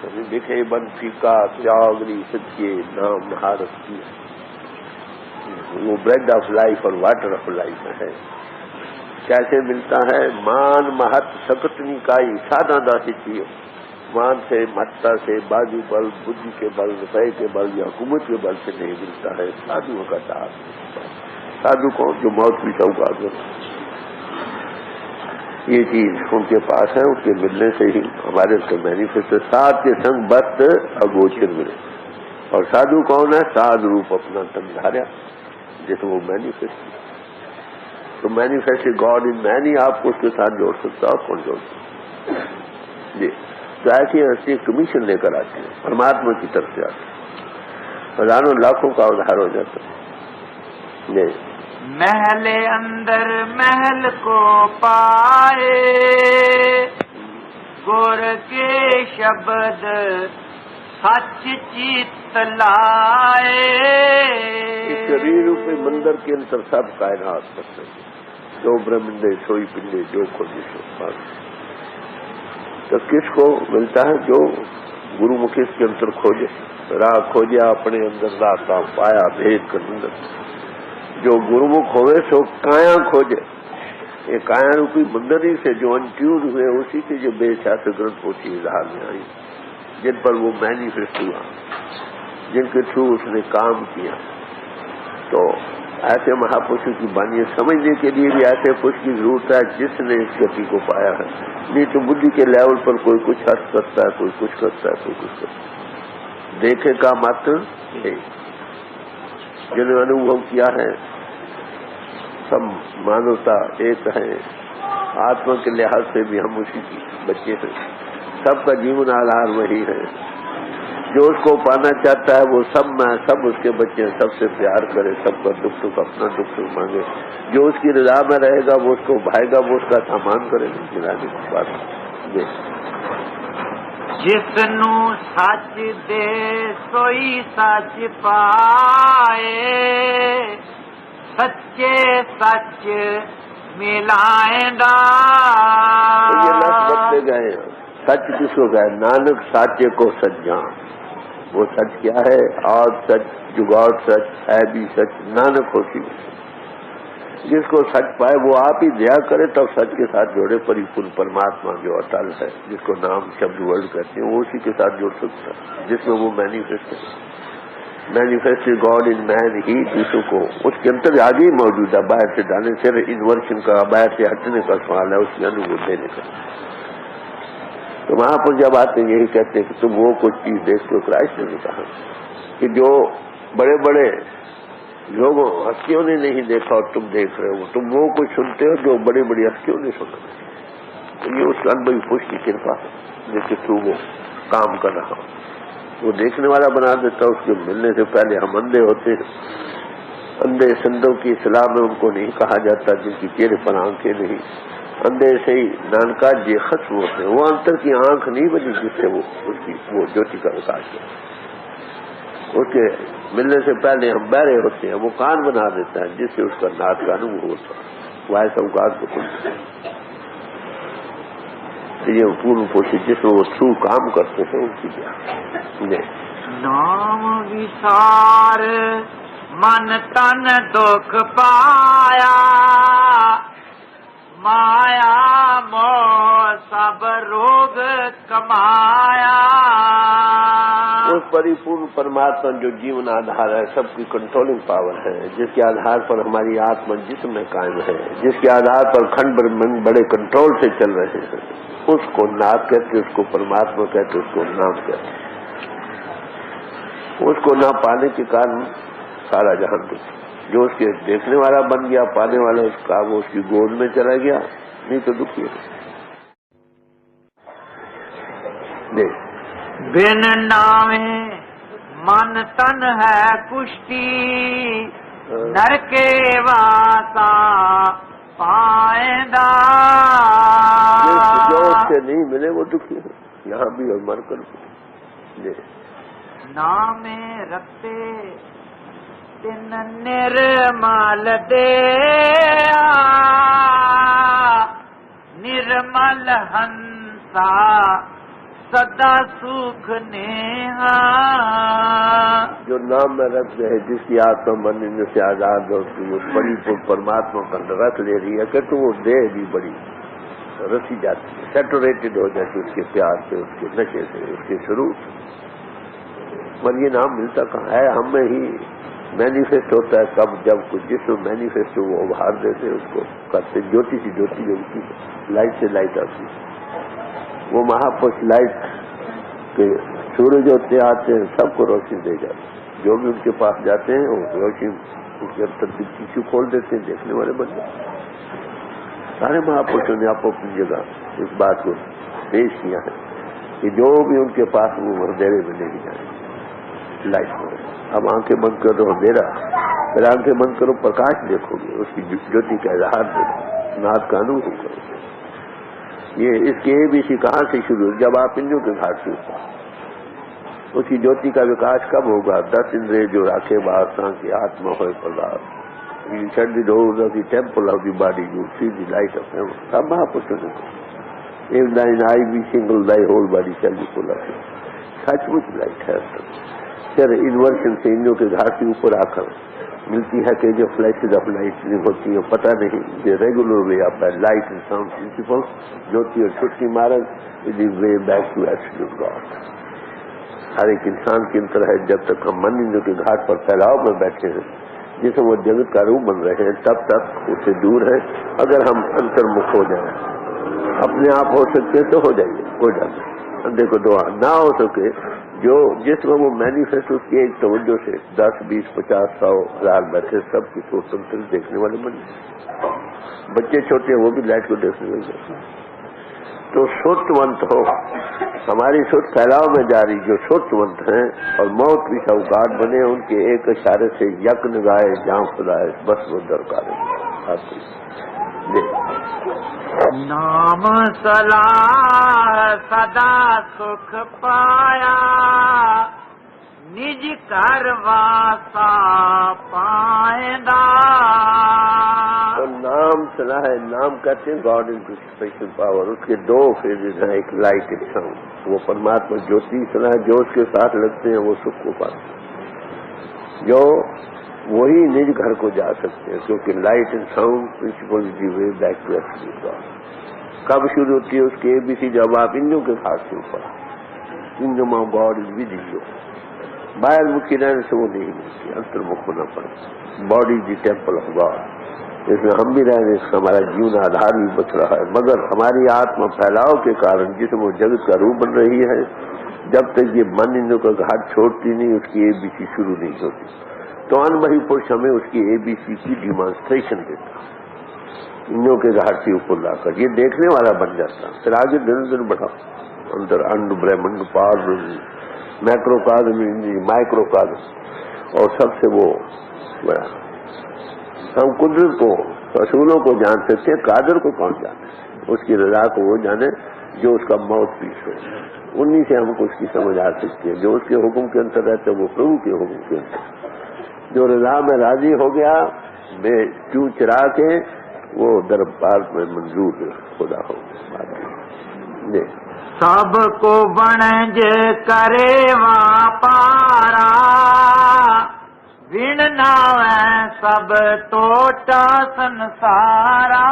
کبھی دکھے بنسی کا جاگری سچے نام مہارت کی. وہ بریڈ آف لائف اور واٹر آف لائف ہے. کیسے ملتا ہے؟ مان مہت سکت نکائی سادہ داسی چیئے. مان سے, مہتا سے, بازو بل, بدھی کے بل, روپئے کے بل یا حکومت کے بل سے نہیں ملتا ہے. سادھو کا دار. سادھو کون؟ جو موت بھی چوکا. یہ چیز ان کے پاس ہے, ان کے ملنے سے ہی ہمارے اس کا مینیفیسٹو. ساتھ کے سنگ بست اگوچر ملے. اور سادھو کون ہے؟ سادھ روپ اپنا تن دھاریا, جیسے وہ مینیفیسٹ. تو مینیفیسٹ گاڈ ان مین ہی آپ کو اس کے ساتھ جوڑ سکتا ہے. اور کون جوڑ سکتا ہے؟ جی. تو ایسی ہستی کمیشن لے کر آتی ہے, پرماتما کی طرف سے آتی ہے, ہزاروں لاکھوں کا ادھار ہو جاتا ہے. جی. محل اندر محل کو پائے, گر کے شبد سچ چیت لائے. شریر روپے مندر کے اندر سب کائنات کرتے ہیں. جو برہمنڈے سوئی پنڈے جو کھوجے سو پاس. تو کس کو ملتا ہے؟ جو گرو مکھی کے اندر کھوجے, راہ کھوجا اپنے اندر, راہ کا پایا بھید کر اندر. جو گرمکھ ہوئے سو کایا کھوجے. یہ کایا روپی مندر ہی سے جو انٹیوڈ ہوئے, اسی سے جو بے شاس گرنتھ ہوتی اظہار میں آئی, جن پر وہ مینیفیسٹ ہوا, جن کے تھرو اس نے کام کیا. تو ایسے مہاپرشوں کی بانی سمجھنے کے لیے بھی ایسے پرش کی ضرورت ہے جس نے اس گتی کو پایا ہے. نہیں تو بدھی کے لیول پر کوئی کچھ حرض کرتا ہے, کوئی کچھ کرتا ہے, کوئی کچھ کرتا ہے. دیکھے کا مت نہیں. جنہوں نے انوبھو کیا ہے سب مانوتا ایک ہے. آتما کے لحاظ سے بھی ہم اسی کی بچے ہیں. سب کا جیون آدھار وہی ہے. جو اس کو پانا چاہتا ہے وہ سب میں, سب اس کے بچے ہیں, سب سے پیار کرے, سب کا دکھ سکھ اپنا دکھ سکھ مانگے. جو اس کی رضا میں رہے گا وہ اس کو بھائے گا, وہ اس کا سامان کرے گا. ملانے کی بات جی. جس نو سچ دے سوئی سچ پائے, سچے سچ ملائندہ. یہ لفظ بتتے گئے. سچ کس کو گئے؟ نانک ساچے کو سچ جان. وہ سچ کیا ہے؟ اور سچ, جگاڑ سچ ہے بھی سچ, نانک ہوتی. جس کو سچ پائے وہ آپ ہی دیا کرے تب سچ کے ساتھ جوڑے. پری پل پرماتما جو اٹل ہے, جس کو نام شبد ورڈ کہتے ہیں, وہ اسی کے ساتھ جوڑ سکتا ہے جس میں وہ مینیفیسٹ ہے. مینیفیسٹڈ گاڈ ان مین ہی دوسروں کو اس کے اندر آگے ہی موجود ہے. باہر سے ڈالنے سے انورشن کا باہر سے ہٹنے کا سوال ہے, اس کی انوبھوت دینے کا. تو وہاں پر جب آتے ہیں یہی کہتے ہیں کہ تم وہ کچھ چیز دیکھتے ہو. کرائسٹ نے کہا کہ جو بڑے بڑے لوگوں ہستیوں نے نہیں دیکھا اور تم دیکھ رہے ہو, تم وہ کچھ سنتے ہو جو بڑی بڑی ہستیوں نے سنا. تو یہ اس انبھوی پوش کی کرپا جس کے تھرو وہ کام کر رہا ہوں. وہ دیکھنے والا بنا دیتا. اس کے ملنے سے پہلے ہم اندھے ہوتے ہیں. اندھے سندوں کی اصطلاح میں ان کو نہیں کہا جاتا جن کی چہرے پر آنکھیں نہیں. اندھے سے ہی نانکا جے ختم ہوتے ہیں. وہ انتر کی آنکھ نہیں بنی جس سے وہ جوتی کا وکاس ہے. اس کے ملنے سے پہلے ہم بہرے ہوتے ہیں. وہ کان بنا دیتا ہے جس سے اس کا ناد کا انوبھو ہوتا ہے. وہ ایسا اوقات کو سنتے ہیں. یہ پورن پوشی جس میں وہ تھرو کام کرتے ہیں ان کی کیا نام وسار من تن دکھ پایا مایا موہ سب روگ کمایا. اس پری پورن پرماتما جو جیون آدھار ہے, سب کی کنٹرولنگ پاور ہے, جس کے آدھار پر ہماری آتما جسم میں قائم ہے, جس کے آدھار پر کھنڈ بڑے کنٹرول سے چل رہے ہیں, اس کو ناد کہتے, اس کو پرماتما کہتے, اس کو نام کہتے. اس کو نہ پانے کے کارن سارا جہان دکھ. جو اس کے دیکھنے والا بن گیا, پانے والا اس کا وہ اس کی گود میں چلا گیا, نہیں تو دکھی ہے. دیکھ بن نام من تن ہے کشتی نرکے واسا پائندہ. جو اس سے نہیں ملے وہ دکھی ہے, یہاں بھی اور مر کر بھی. نام رکھتے تن نرمل دیا نرمل ہنسا سدا سکھ نیہا. جو نام میں رکھ رہے جس کی آتما من سے آزاد ہوتی, وہ بڑی پرماتما کا رکھ لے رہی ہے کہ تو وہ دے بھی بڑی رسی جاتی ہے, سیٹوریٹڈ ہو جاتی اس کے پیار سے, اس کے نشے سے, اس کے شروع سے. پر یہ نام ملتا کہاں ہے؟ ہم میں ہی مینیفیسٹ ہوتا ہے. کب جب کچھ جس میں مینیفیسٹ ہو وہ ابھار دیتے اس کو کرتے. جوتی سی جوتی جو ہوتی ہے, لائٹ سے لائٹ آتی ہے. وہ مہاپرش لائٹ کے سورج ہوتے آتے ہیں, سب کو روشنی دے جاتے ہیں. جو بھی ان کے پاس جاتے ہیں وہ روشنی ان کے اندر ٹیشو کھول دیتے ہیں, دیکھنے والے بن جاتے ہیں. سارے مہاپرشوں نے آپ اپنی جگہ اس بات کو پیش کیا ہے کہ جو بھی ان کے پاس وہ اندھیرے میں نہیں جائیں, لائٹ میں. اب آنکھیں بند کرو اندھیرا, پھر آنکھیں بند کرو پرکاش دیکھو گے, اس کی جوتی کا اظہار دیکھو, ناد کا انوبھو کرو. یہ اس کی ABC کہاں سے شروع؟ جب آپ انجو کے گھاٹ سے اوپر. اس کی جوتی کا وکاس کب ہوگا؟ 10 اندرے جو راکھے باساں کی آتما ہوئے پرداس. You shut the doors of the temple of the body, you see the light of heaven. سب مہاپرشوں نے کہا, if thine eye be single, thy whole body shall be full of it. Such much light ہے. پھر inversion سے انجو کے گھاٹ کے اوپر آ کر ملتی ہے کہ جو فلیشز آف لائٹ ہوتی ہیں پتہ نہیں, یہ regular way of light and sound principle جوتی اور چھٹی مارگ is the way back to absolute God. ہر ایک انسان کے اندر ہے. جب تک ہم من انجو کے گھاٹ پر پھیلاؤ میں بیٹھے ہیں جس میں وہ جگت کا روح بن رہے ہیں, تب تک اس سے دور ہے. اگر ہم انترمکھ ہو جائیں, اپنے آپ ہو سکتے تو ہو جائیے, کوئی ڈر نہیں. دیکھو دعا نہ ہو سکے جو جس میں وہ مینیفیسٹ اس کی ایک توجہ سے 10, 20, 50, 100, 1000 بیٹھے, سب کی سوچ سنتے دیکھنے والے بن جائیں. بچے چھوٹے ہیں وہ بھی لائٹ کو دیکھنے لگ جاتے ہیں. تو سوچونت ہو, ہماری سوچ پھیلاؤ میں جاری جو سوچونت ہیں اور موت کی شوکات بنے, ان کے ایک اشارے سے یک نگائے جہاں خدائے بس وہ درکار ہے. نام صلاح سدا سکھ پایا نج کر واسا پائندہ. تو نام صلاح ہے. نام کہتے ہیں گاڈ ان کی اسپیشل پاور. اس کے 2 فیزز ہیں, ایک لائٹ ایک ساؤنڈ. وہ پرماتما جوتی صلاح جو اس کے ساتھ لگتے ہیں وہ سکھ کو پاتے ہیں, جو وہی نج گھر کو جا سکتے ہیں, کیونکہ light and sound principle the way back to absolute God. کب شروع ہوتی ہے اس کی ABC؟ جب آپ انجو کے گھاٹ سے اوپر, kingdom of God is with you. باہر مکھی رہنے سے وہ نہیں ملتی، انترمکھ ہونا پڑے. Body the temple of God, اس میں ہم بھی رہ رہے، اس کا ہمارا جیون آدھار بھی بچ رہا ہے. مگر ہماری آتما پھیلاؤ کے کارن جسم و جگت کا روپ بن رہی ہے، جب تک یہ من انوں کا گھاٹ چھوڑتی نہیں، اس کی ABC شروع نہیں ہوتی. تو انبہی پرش ہمیں اس کی ABC کی ڈیمانسٹریشن دیتا، انوں کے گھاٹ کے اوپر لا کر یہ دیکھنے والا بن جاتا. پھر آگے دن دن بڑھاؤ، اندر انڈ برہمنڈ پار میکرو کازم مائکرو کازم، اور سب سے وہ بڑا. ہم قدرت کو، رسولوں کو جان سکتے ہیں، قادر کو کون جانے؟ اس کی رضا کو وہ جانے جو اس کا موت پیش ہو. انہی سے ہم کو اس کی سمجھ آ سکتی ہے. جو اس کے حکم کے اندر رہتے وہ پربھو کے حکم کے اندر. جو رضا میں راضی ہو گیا بے کیوں چرا کے، وہ دربار میں منظور خدا ہو گیا. سب کو بنج کرے وہاں پارا، وین ناوے سب ٹوٹا سنسارا.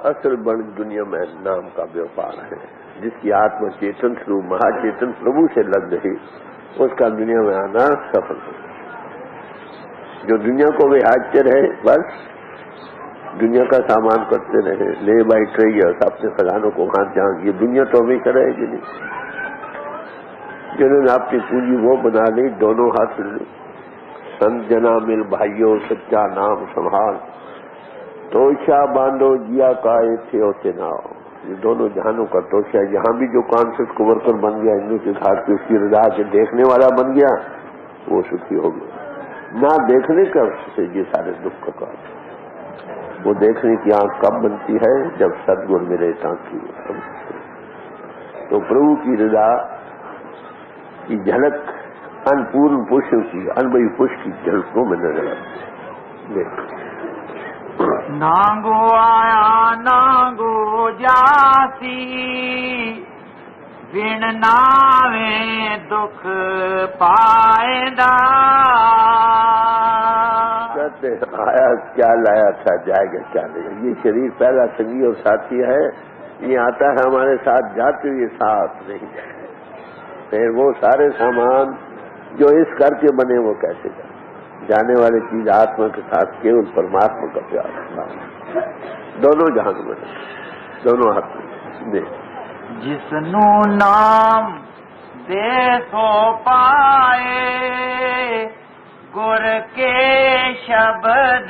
اصل بڑی دنیا میں نام کا ویوپار ہے. جس کی آتما چیتن سروپ مہا چیتن پربھو سے لگ رہی، اس کا دنیا میں آنا سفل ہو. جو دنیا کو وہاچتے رہے، بس دنیا کا سامان کرتے رہے، لے بائی ٹریئرس اپنے خزانوں کو ہاتھ جان، یہ دنیا تو ہمیشہ رہے گی نہیں. جنہوں نے اپنی پونجی وہ بنا لی، دونوں ہاتھ لی. سنت جنا مل بھائیوں سچا نام سنبھال، توشا باندھو جیا کائے تھے ہوتے نہ ہو. یہ دونوں جہانوں کا توشا. یہاں بھی جو کانشیس کو ورکر بن گیا، ہندو کے گھاٹ پہ اس کی رضا کے دیکھنے والا بن گیا، وہ سکھی ہو گیا. نہ دیکھنے کا سے یہ سارے دکھ کا کام. وہ دیکھنے کی آنکھ کب بنتی ہے؟ جب سدگن ملے تاکہ. تو پربھو کی رضا کی جھلک ان پورن پشوں کی، انبئی پش کی جھلکوں میں نظر آتی. نانگو آیا نانگو جاسی، بن ناویں دکھ پائیدا. کہتے آیا کیا لایا تھا، جائے گا کیا لے گا. یہ شریر پہلا سنگی اور ساتھی ہے. یہ آتا ہے ہمارے ساتھ، جاتے ہوئے ساتھ نہیں جائے. پھر وہ سارے سامان جو اس کر کے بنے وہ کیسے جائے؟ جانے والی چیز آتما کے ساتھ کیول پرماتما کا پیار. دونوں جہان میں دونوں ہاتھ میں. جسنو نام دے سو پائے، گر کے شبد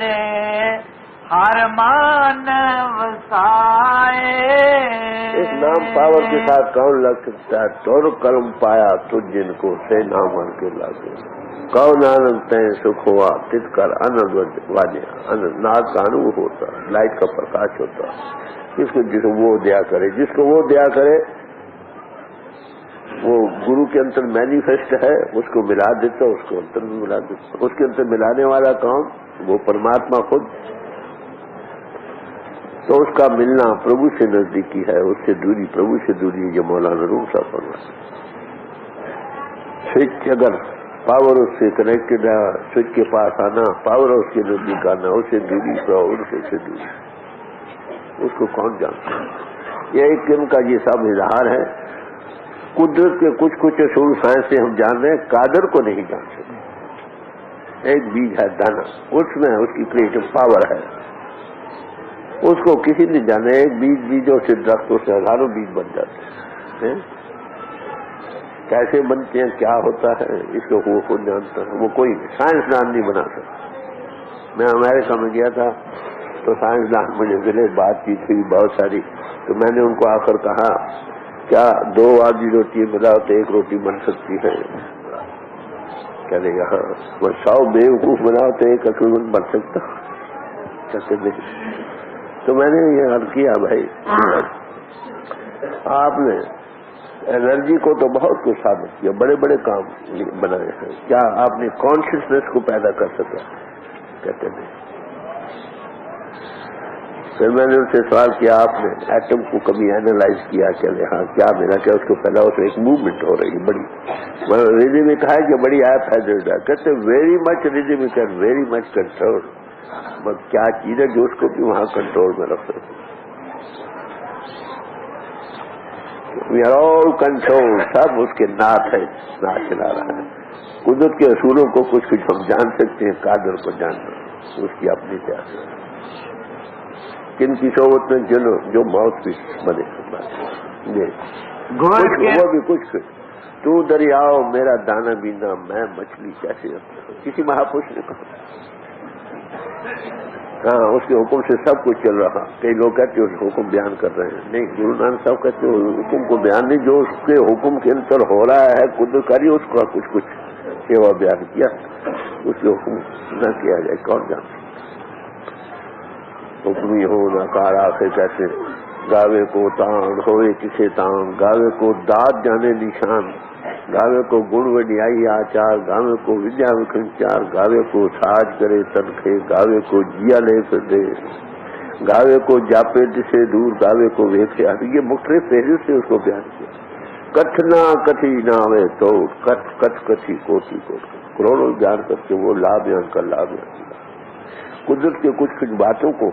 ہر مان وسائے. اس نام پاور کے ساتھ کون لگ سکتا ہے؟ تور کرم پایا تجھ جن کو سے نام ور کے لاگے. کون آنند تین سکھ ہوا تت کر آنند واجے. ناد کا انو ہوتا، لائٹ کا پرکاش ہوتا. جس کو وہ دیا کرے، جس کو وہ دیا کرے وہ گرو کے اندر مینیفیسٹ ہے، اس کو ملا دیتا، اس کو اندر بھی ملا دیتا. اس کے اندر ملانے والا کون؟ وہ پرماتما خود. تو اس کا ملنا پربھو سے نزدیکی ہے، اس سے دوری پربھو سے دوری ہے. یہ مولانا روم صاحب فرماتے ہیں. سوئچ اگر پاور اس سے کنیکٹڈ ہے، سوئچ کے پاس آنا، پاور اس کے نزدیک آنا، اس سے دوری سے دوری. اس کو کون جانتا ہے؟ یہ ایک قسم کا یہ سب اظہار ہے. قدرت کے کچھ اصول سائنس سے ہم جان رہے ہیں، قادر کو نہیں جان سکتے. ایک بیج ہے دانا، اس میں اس کی کریٹو پاور ہے، اس کو کسی نے جانا. ایک بیجوں سے درختوں سے ہزاروں بیج بن جاتے ہیں. کیسے بنتے ہیں، کیا ہوتا ہے، اس کو وہ خود جانتا ہے. وہ کوئی سائنسدان نہیں بنا سکتا. میں امریکہ میں گیا تھا تو سائنسدان مجھے ملے، بات چیت ہوئی بہت ساری. تو میں نے ان کو آ کر کہا کیا 2 آدھی روٹی ملاؤ تو 1 روٹی بن سکتی ہے؟ کہنے گا ہاں. 100 بیوقوف بناؤ تو 1 عقل مند بن سکتا. کہتے نہیں. تو میں نے یہ عرض کیا بھائی آپ نے انرجی کو تو بہت کچھ ثابت کیا، بڑے بڑے کام بنائے ہیں، کیا آپ نے کانشیسنیس کو پیدا کر سکا؟ کہتے نہیں. پھر میں نے ان سے سوال کیا آپ نے ایٹم کو کبھی اینالائز کیا؟ کہ ہاں. کیا میرا کیا اس کو پہلا اس میں ایک موومنٹ ہو رہی ہے بڑی. میں ریدمک ہے کہ بڑی ایپ ہے. کہتے very much ریدمک and very much control. کیا چیز ہے جو اس کو بھی وہاں کنٹرول میں رکھ سکتے؟ We are all control. سب اس کے ناتھ ہے، ناتھ چلا رہا ہے. قدرت کے اصولوں کو کچھ ہم جان سکتے ہیں، قادر کو جاننا اس کی اپنی پیاس ہے۔ کن کی صحبت میں جو موت بھی بنے وہ بھی کچھ تو دریاؤ میرا دانا بینا میں مچھلی کیسے کسی محافظ نے کہا۔ ہاں اس کے حکم سے سب کچھ چل رہا۔ کئی لوگ کہتے ہیں اس حکم بیان کر رہے ہیں، نہیں گرو نانک صاحب کہتے ہیں حکم کو بیان نہیں، جو اس کے حکم کے اندر ہو رہا ہے قدرت کاری اس کا کچھ سیوا بیان کیا، اس کے حکم نہ کیا جائے کون جانتا۔ حکمی ہو نہ کار آخر کیسے گاوے کو تان ہوئے کسے تان، گاوے کو داد جانے نشان، گاوے کو گڑ وڈیائی آچار، گاوے کو ودیا وکھنچار، گاوے کو ساج کرے تنخے، گاوے کو جیا لے کر دے، گاوے کو جاپے جسے دور، گاوے کو ویکھے۔ یہ مختلف پہلو سے اس کو بیان کیا۔ کتھ نہ کتھی نہ آوے تو کتھ کتھ کتھی کوٹی کوٹ، کروڑوں بیان کر کے وہ لا بیان کر لا بیان کیا۔ قدرت کے کچھ باتوں کو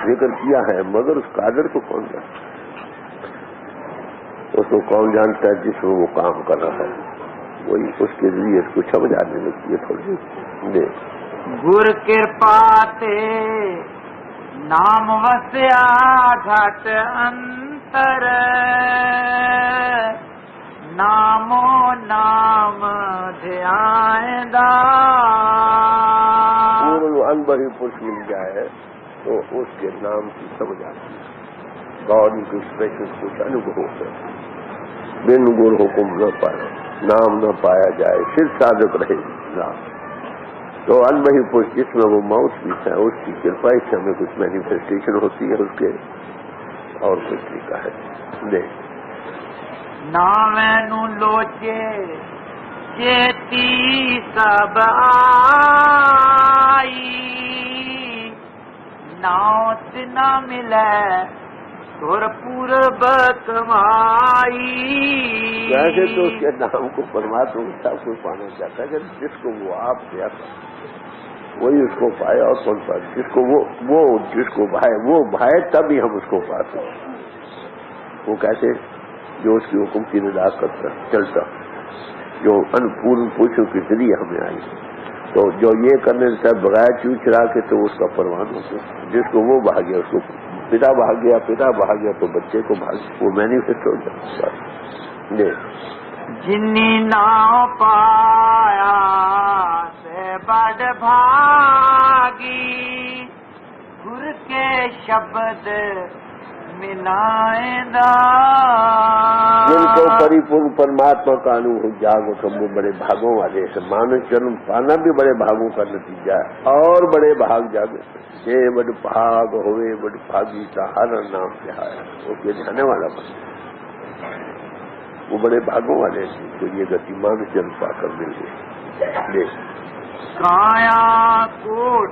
ذکر کیا ہے، مگر اس قادر کو کون جانتا ہے؟ اس کو کون جانتا ہے جس میں وہ کام کر رہا ہے، وہی اس کے ذریعے اس کو سمجھ آنے لگتی ہے تھوڑی دے۔ گر کرپاتے نام وسیا گھٹ انتر، نامو نام دھیائیں ان بڑی پرش مل جائے تو اس کے نام کی سمجھ آتی ہے، گاڈ کی اسپیشل کچھ انوبھو ہے۔ بن گر حکم نہ پایا، نام نہ پایا جائے، صرف صادق رہے نام۔ تو ان بڑی پرش جس میں وہ موت بھی ہے، اس کی کرپا سے ہمیں کچھ مینیفیسٹیشن ہوتی ہے اس کے، اور کچھ طریقہ ہے دیکھ نامینو لوچے چیتی سب آئی، ناوت نہ ملے تور پورب کمائی۔ ویسے تو اس کے نام کو پرماتما سب کچھ پانا چاہتا ہے کہ جس کو وہ آپ دیا وہی اس کو پائے، اور کون پائے جس کو وہ جس کو بھائے وہ بھائے، تب ہی ہم اس کو پاتے۔ وہ کیسے؟ جو اس کی حکم کی رضا کرتا چلتا، جو انپورن پوچھوں کے ذریعے ہمیں آئی، تو جو یہ کرنے سے بغیر چو چرا کے تو اس کا پروان ہوتا، جس کو وہ بھاگ گیا اس کو پتا بھاگ گیا، پتا بھاگ گیا تو بچے کو بھاگ، وہ مینیفیسٹ ہو جاتا۔ جنی نہ پایا سے بڑ بھاگی، گر کے شبد ملائیں جن کو پریپورن پرماتما کا انوبھو جاگ اٹھم، وہ بڑے بھاگوں والے ہیں۔ مانو جنم پانا بھی بڑے بھاگوں کا نتیجہ ہے، اور بڑے بھاگ جاگے یہ بڑ بھاگ ہوئے بڑ بھاگی کا ہر نام کہایا، وہ کے جانے والا بن، وہ بڑے بھاگوں والے ہیں تو یہ گتی مانو جنم پا کر مل گئی۔ کایا کوٹ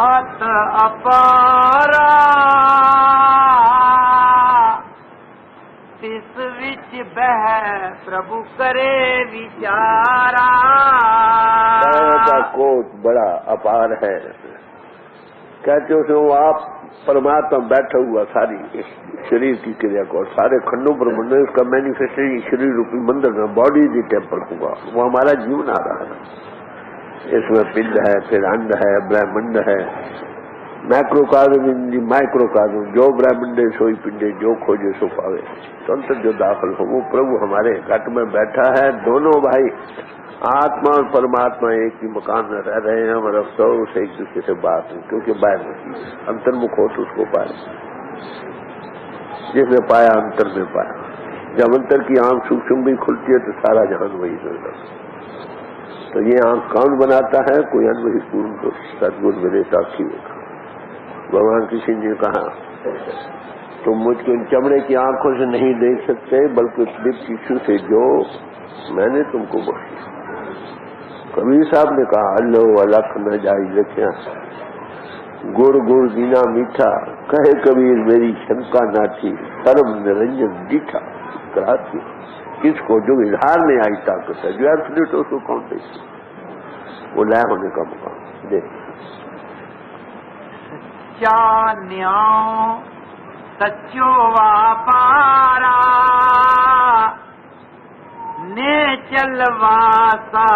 ات اپارا، تس وچ بہ پربھو کرے وچارا۔ کایا کا کوٹ بڑا اپار ہے، کہتے ہو وہ آپ پرماتما بیٹھا ہوا ساری شریر کی کریا کو، اور سارے کھنڈوں پر مندر، اس کا مینیفیسٹیشن شریر روپی مندر میں، باڈی دی ٹیمپل ہوگا، وہ ہمارا جیون آ رہا ہے۔ اس میں پنڈ ہے، پھر انڈ ہے، برہمنڈ ہے، مائکرو کازم مائکرو کازم، جو برہمنڈے سوئی پنڈے، جو کھوجے سو پاوے۔ تو اندر جو داخل ہو وہ پربھو ہمارے گھٹ میں بیٹھا ہے۔ دونوں بھائی آتما اور پرماتما ایک ہی مکان میں رہ رہے ہیں، اور افسوس ایک دوسرے سے بات نہیں، کیونکہ باہر نہیں انتر مکھ ہو تو اس کو پائے، جس نے پایا انتر میں پایا۔ جب انتر کی آنکھ سوکشم بھی کھلتی ہے تو سارا جہان وہی نظر۔ تو یہ آنکھ کون بناتا ہے؟ کوئی انوہی پورن کو ستگور ملے ساکھی ہوگا۔ بھگوان کسی نے کہا تم مجھ کو ان چمڑے کی آنکھوں سے نہیں دیکھ سکتے، بلکہ لپ ٹیشو سے جو میں نے تم کو بخشا۔ کبیر صاحب نے کہا اللہ الکھ نہ جائی لکھیا، گڑ گڑ دینا میٹھا، کہے کبیر میری شنکا نہ تھی، سرب نرنجن ڈیٹھا۔ کراتی کس کو؟ جو اظہار میں آئی طاقت ہے، جو ایبسلیٹ اس کو کون دیکھتی، وہ لے ہونے کا مقام دیکھ۔ سچا نیاؤ سچو واپارا، نے چلواسا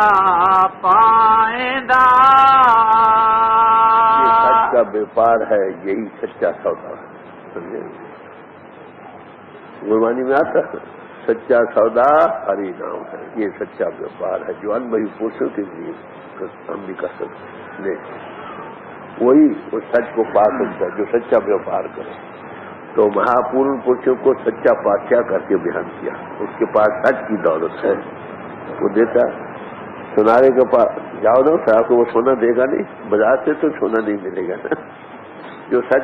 پائندہ. یہ سچ کا بیپار ہے، یہی سچا سودا ہے. سمجھے؟ گربانی میں آتا ہے سچا سودا ہری نام ہے. یہ سچا بیپار ہے جو ان بھائی پوچھوں کے لیے ہم بھی کر سکتے. وہی اس سچ کو پا سکتا ہے جو سچا بیپار کرے. تو مہاپورن پوچھوں کو سچا پادشاہ کر کے بیان کیا. اس کے پاس سچ کی دولت ہے، وہ دیتا. سنارے کے پاس جاؤ نا صاحب کو، وہ سونا دے گا نہیں، بازار سے تو سونا نہیں ملے گا نا. جو سچ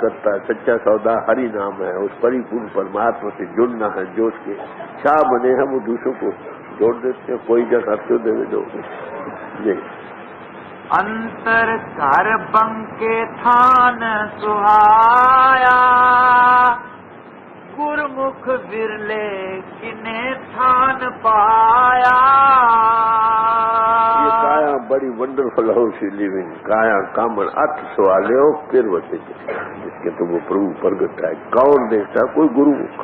کرتا ہے، سچا سودا ہری نام ہے. اس پری پورن پرماتما سے جڑنا ہے. جو اس کے شاہ بنے ہیں وہ دوسروں کو جوڑ دیتے ہیں. کوئی جگہ کیوں دے دو جی. انتر گھر بنکے تھان سہایا، گرمکھ ورلے کنے تھان پایا. یہ کایا بڑی ونڈرفل ہاؤس لیونگ کایا کامن ارتھ سوالے ہو پھر وسے جس کے تو وہ پربھو پرگٹ ہے. کون دیکھتا؟ کوئی گرمکھ.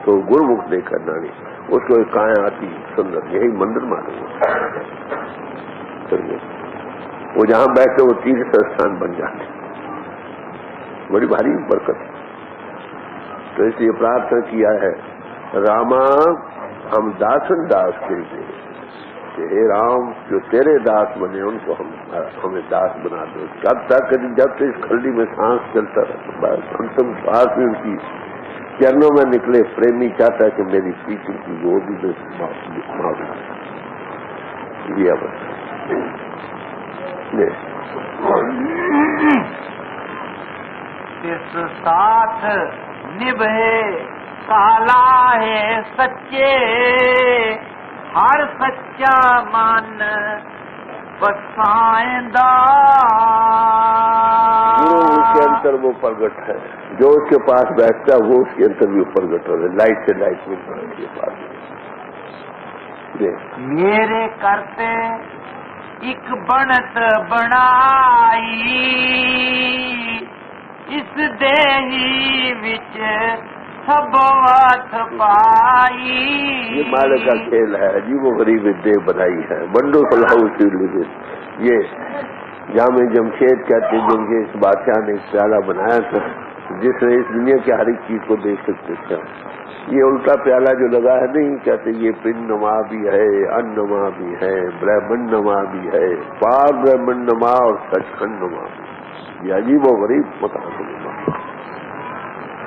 تو گرمکھ دیکھا نانی اس کو کایا آتی سندر. یہی مندر معلوم ہے. وہ جہاں بیٹھے وہ تیرتھ استھان بن جاتے. بڑی بھاری برکت. تو اس لیے پرارتھنا کیا ہے راما ہم داسن داس کے لیے کہ ہے رام جو تیرے داس بنے ان کو ہمیں داس بنا دو. کب تک؟ جب تک اس کھلڈی میں سانس چلتا رہتا. بس انتم سانس میں ان کی چرنوں میں نکلے. پریمی چاہتا ہے کہ میری پیچھے کی وہ بھی معاف لیا. بس اس ساتھ نبھے کالا ہے سچے، ہر سچا من بسائندہ. اس کے اندر وہ پرگٹ ہے. جو اس کے پاس بیٹھتا ہے وہ اس کے اندر بھی پرگٹ ہو رہا ہے. لائٹ سے لائٹ میں اس کے پاس. میرے کرتے ایک بنت بنائی، اس دیہی وچ سب وقت پائی. یہ مالک کا کھیل ہے جی. وہ غریب دیہ بنائی ہے. ونڈرفل ہاؤس یہ جامع جمشید کہتے ہیں جن کے اس بادشاہ نے ایک پیالہ بنایا تھا جس میں اس دنیا کی ہر ایک چیز کو دیکھ سکتے تھے. یہ الٹا پیالہ جو لگا ہے نہیں کہتے یہ پن نما بھی ہے، ان نما بھی ہے، برہمن نما بھی ہے، پار برہمن نما اور سچ کھنڈ نما بھی. یہ عجیب و غریب مکان نما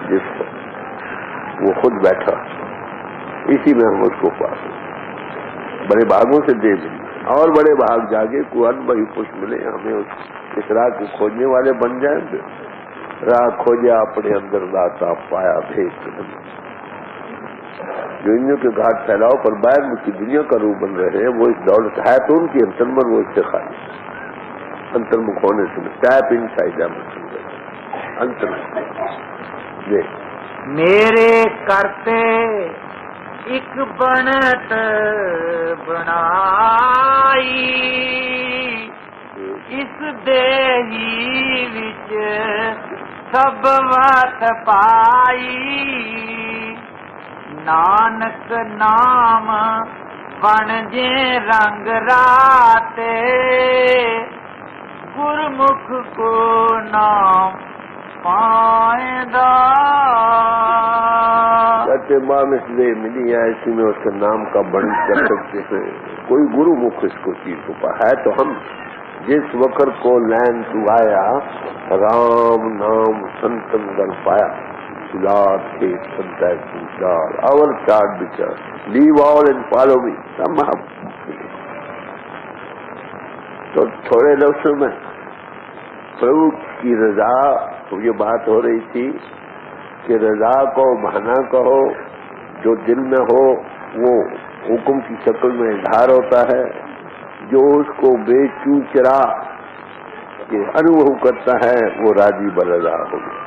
جس پر وہ خود بیٹھا. اسی میں ہم اس کو پاس بڑے بھاگوں سے دے دیں اور بڑے بھاگ جاگے کو ان بھائی پش ملے. ہمیں اس راہ کو کھوجنے والے بن جائیں. راہ کھوجا اپنے اندر لاتا پایا بھیج. جو انوں کے گھاٹ پھیلاؤ پر باہر مجھ کی دنیا کا روح بن رہے ہیں وہ اس دولت ہے تو ان کی انترمن وہ اس سے خالی انترمکھ ہونے سے ٹیپ ان سائڈ انترمکھ. میرے کرتے ایک بنت بنائی، اس دیہی وچ سب وقت پائی. نانک نام بن جے رنگ راتے، گرمکھ کو نام پائندہ. کہتے ماں میں سے ملی ہے اسی میں اس کے نام کا بڑی کر سکتے ہیں. کوئی گرو مکھ اس کو چیز چھپا ہے. تو ہم جس وقت کو لین تو آیا رام نام سنتن در پایا. Lord, take contact with God. Our child become. Leave all and follow me. Somehow. تو تھوڑے لفظوں میں پربھو کی رضا یہ بات ہو رہی تھی کہ رضا کو مانا کہو جو دل میں ہو وہ حکم کی شکل میں اظہار ہوتا ہے. جو اس کو بے چو چرا کے انوبھو کرتا ہے وہ راضی برضا ہوگا.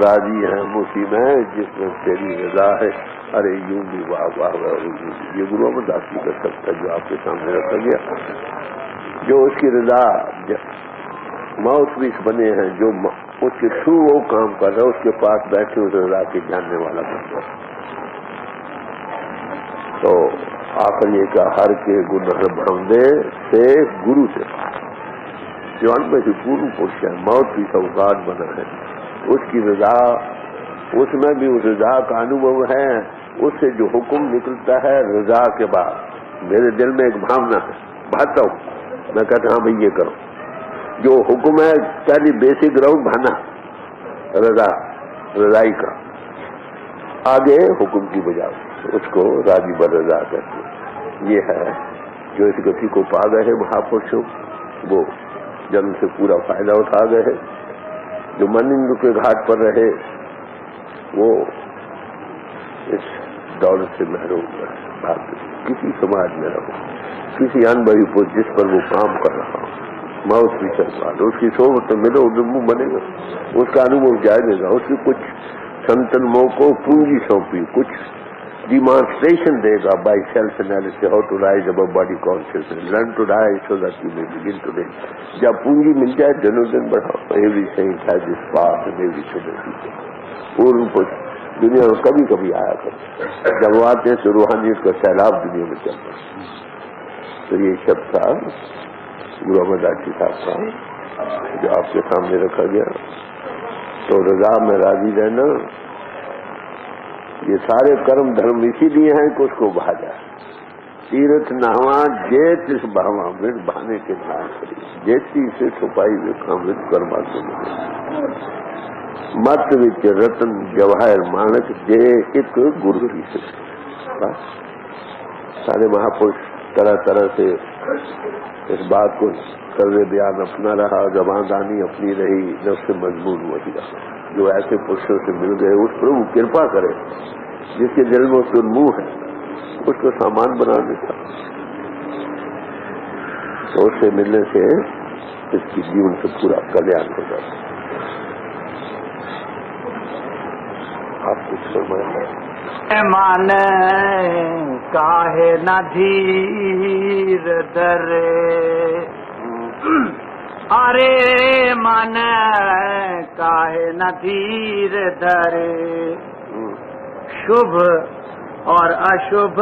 راضی ہے اسی میں جس میں تیری رضا ہے. ارے یوں بھی واہ واہ واہ. یہ گرو میں داخل کر سکتا ہے جو آپ کے سامنے رکھا گیا. جو اس کی رضا ماؤس پیس بنے ہیں جو اس کے تھرو وہ کام کر رہا ہے اس کے پاس بیٹھے اس رضا کے جاننے والا بن جائے. تو آخر یہ کہ ہر کے گناہ بھرندے سے گرو سے جوان میں سے گرو پوچھا ہے، موت کی سوگات بنا ہے، اس کی رضا، اس میں بھی اس رضا کا انوبھو ہے، اس سے جو حکم نکلتا ہے رضا کے بعد میرے دل میں ایک بھاونا ہے، بھاتا ہوں میں کہتا ہوں بھائی یہ کرو، جو حکم ہے پہلی بیسک گراؤنڈ بھانا رضا، رضائی کا، آگے حکم کی بجائے اس کو راضی برضا کہتے ہیں۔ یہ ہے جو اس گتی کو پا گئے ہیں مہاپرشوں، وہ جنم سے پورا فائدہ اٹھا گئے ہیں۔ جو منند کے گھاٹ پر رہے وہ اس دولت سے محروم رہے، کسی سماج میں رہو، کسی انبھوی کو جس پر وہ کام کر رہا ہو، موت بھی چل پا اس کی صحبت میں ملو ڈبو بنے گا، اس کا انوبھو جائے گا، اس کی کچھ سنتنموں کو پونجی سونپی، کچھ ڈیمانسٹریشن دے گا by self analysis how to rise above body consciousness, learn to die so that you may begin to live. جب پونجی مل جائے دنوں دن بڑھاؤ، every saint has its past and every saint پورن پوچھ دنیا میں کبھی کبھی آیا کرتے، جب وہ آتے ہیں تو روحانیت کا سیلاب دنیا میں چلتا ہے۔ تو یہ شب تھا گرو امر داس جی صاحب کا جو آپ کے سامنے رکھا گیا۔ تو رضا میں راضی رہنا، یہ سارے کرم دھرم اسی لیے ہیں کہ اس کو بہا جائے۔ تیرتھ نہواں جیت اس بہواں مرد بہانے کے نام کری، جیتی سے چھپائی ہوئے کامرت کرما کے ملے، مت وچ رتن جواہر مانک جے ایک گرو کی سکھ۔ بس سارے مہاپرش طرح طرح سے اس بات کو طرز بیان اپنا رہا، زبان دانی اپنی رہی، نفس مضمون وہی رہا۔ جو ایسے پرشوں سے مل گئے اس پر وہ کرپا کرے، جس کے دل میں اس منہ ہے اس کو سامان بنا دیتا، تو اس سے ملنے سے اس کی جیون سے پورا کلیان ہو جاتا۔ آپ کچھ فرمائیں۔ مان کاہے نہ دھیر درے، ارے من کاہے نہ دھیر دھرے، شبھ اور اشبھ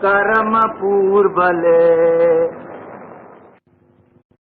کرم پور بلے،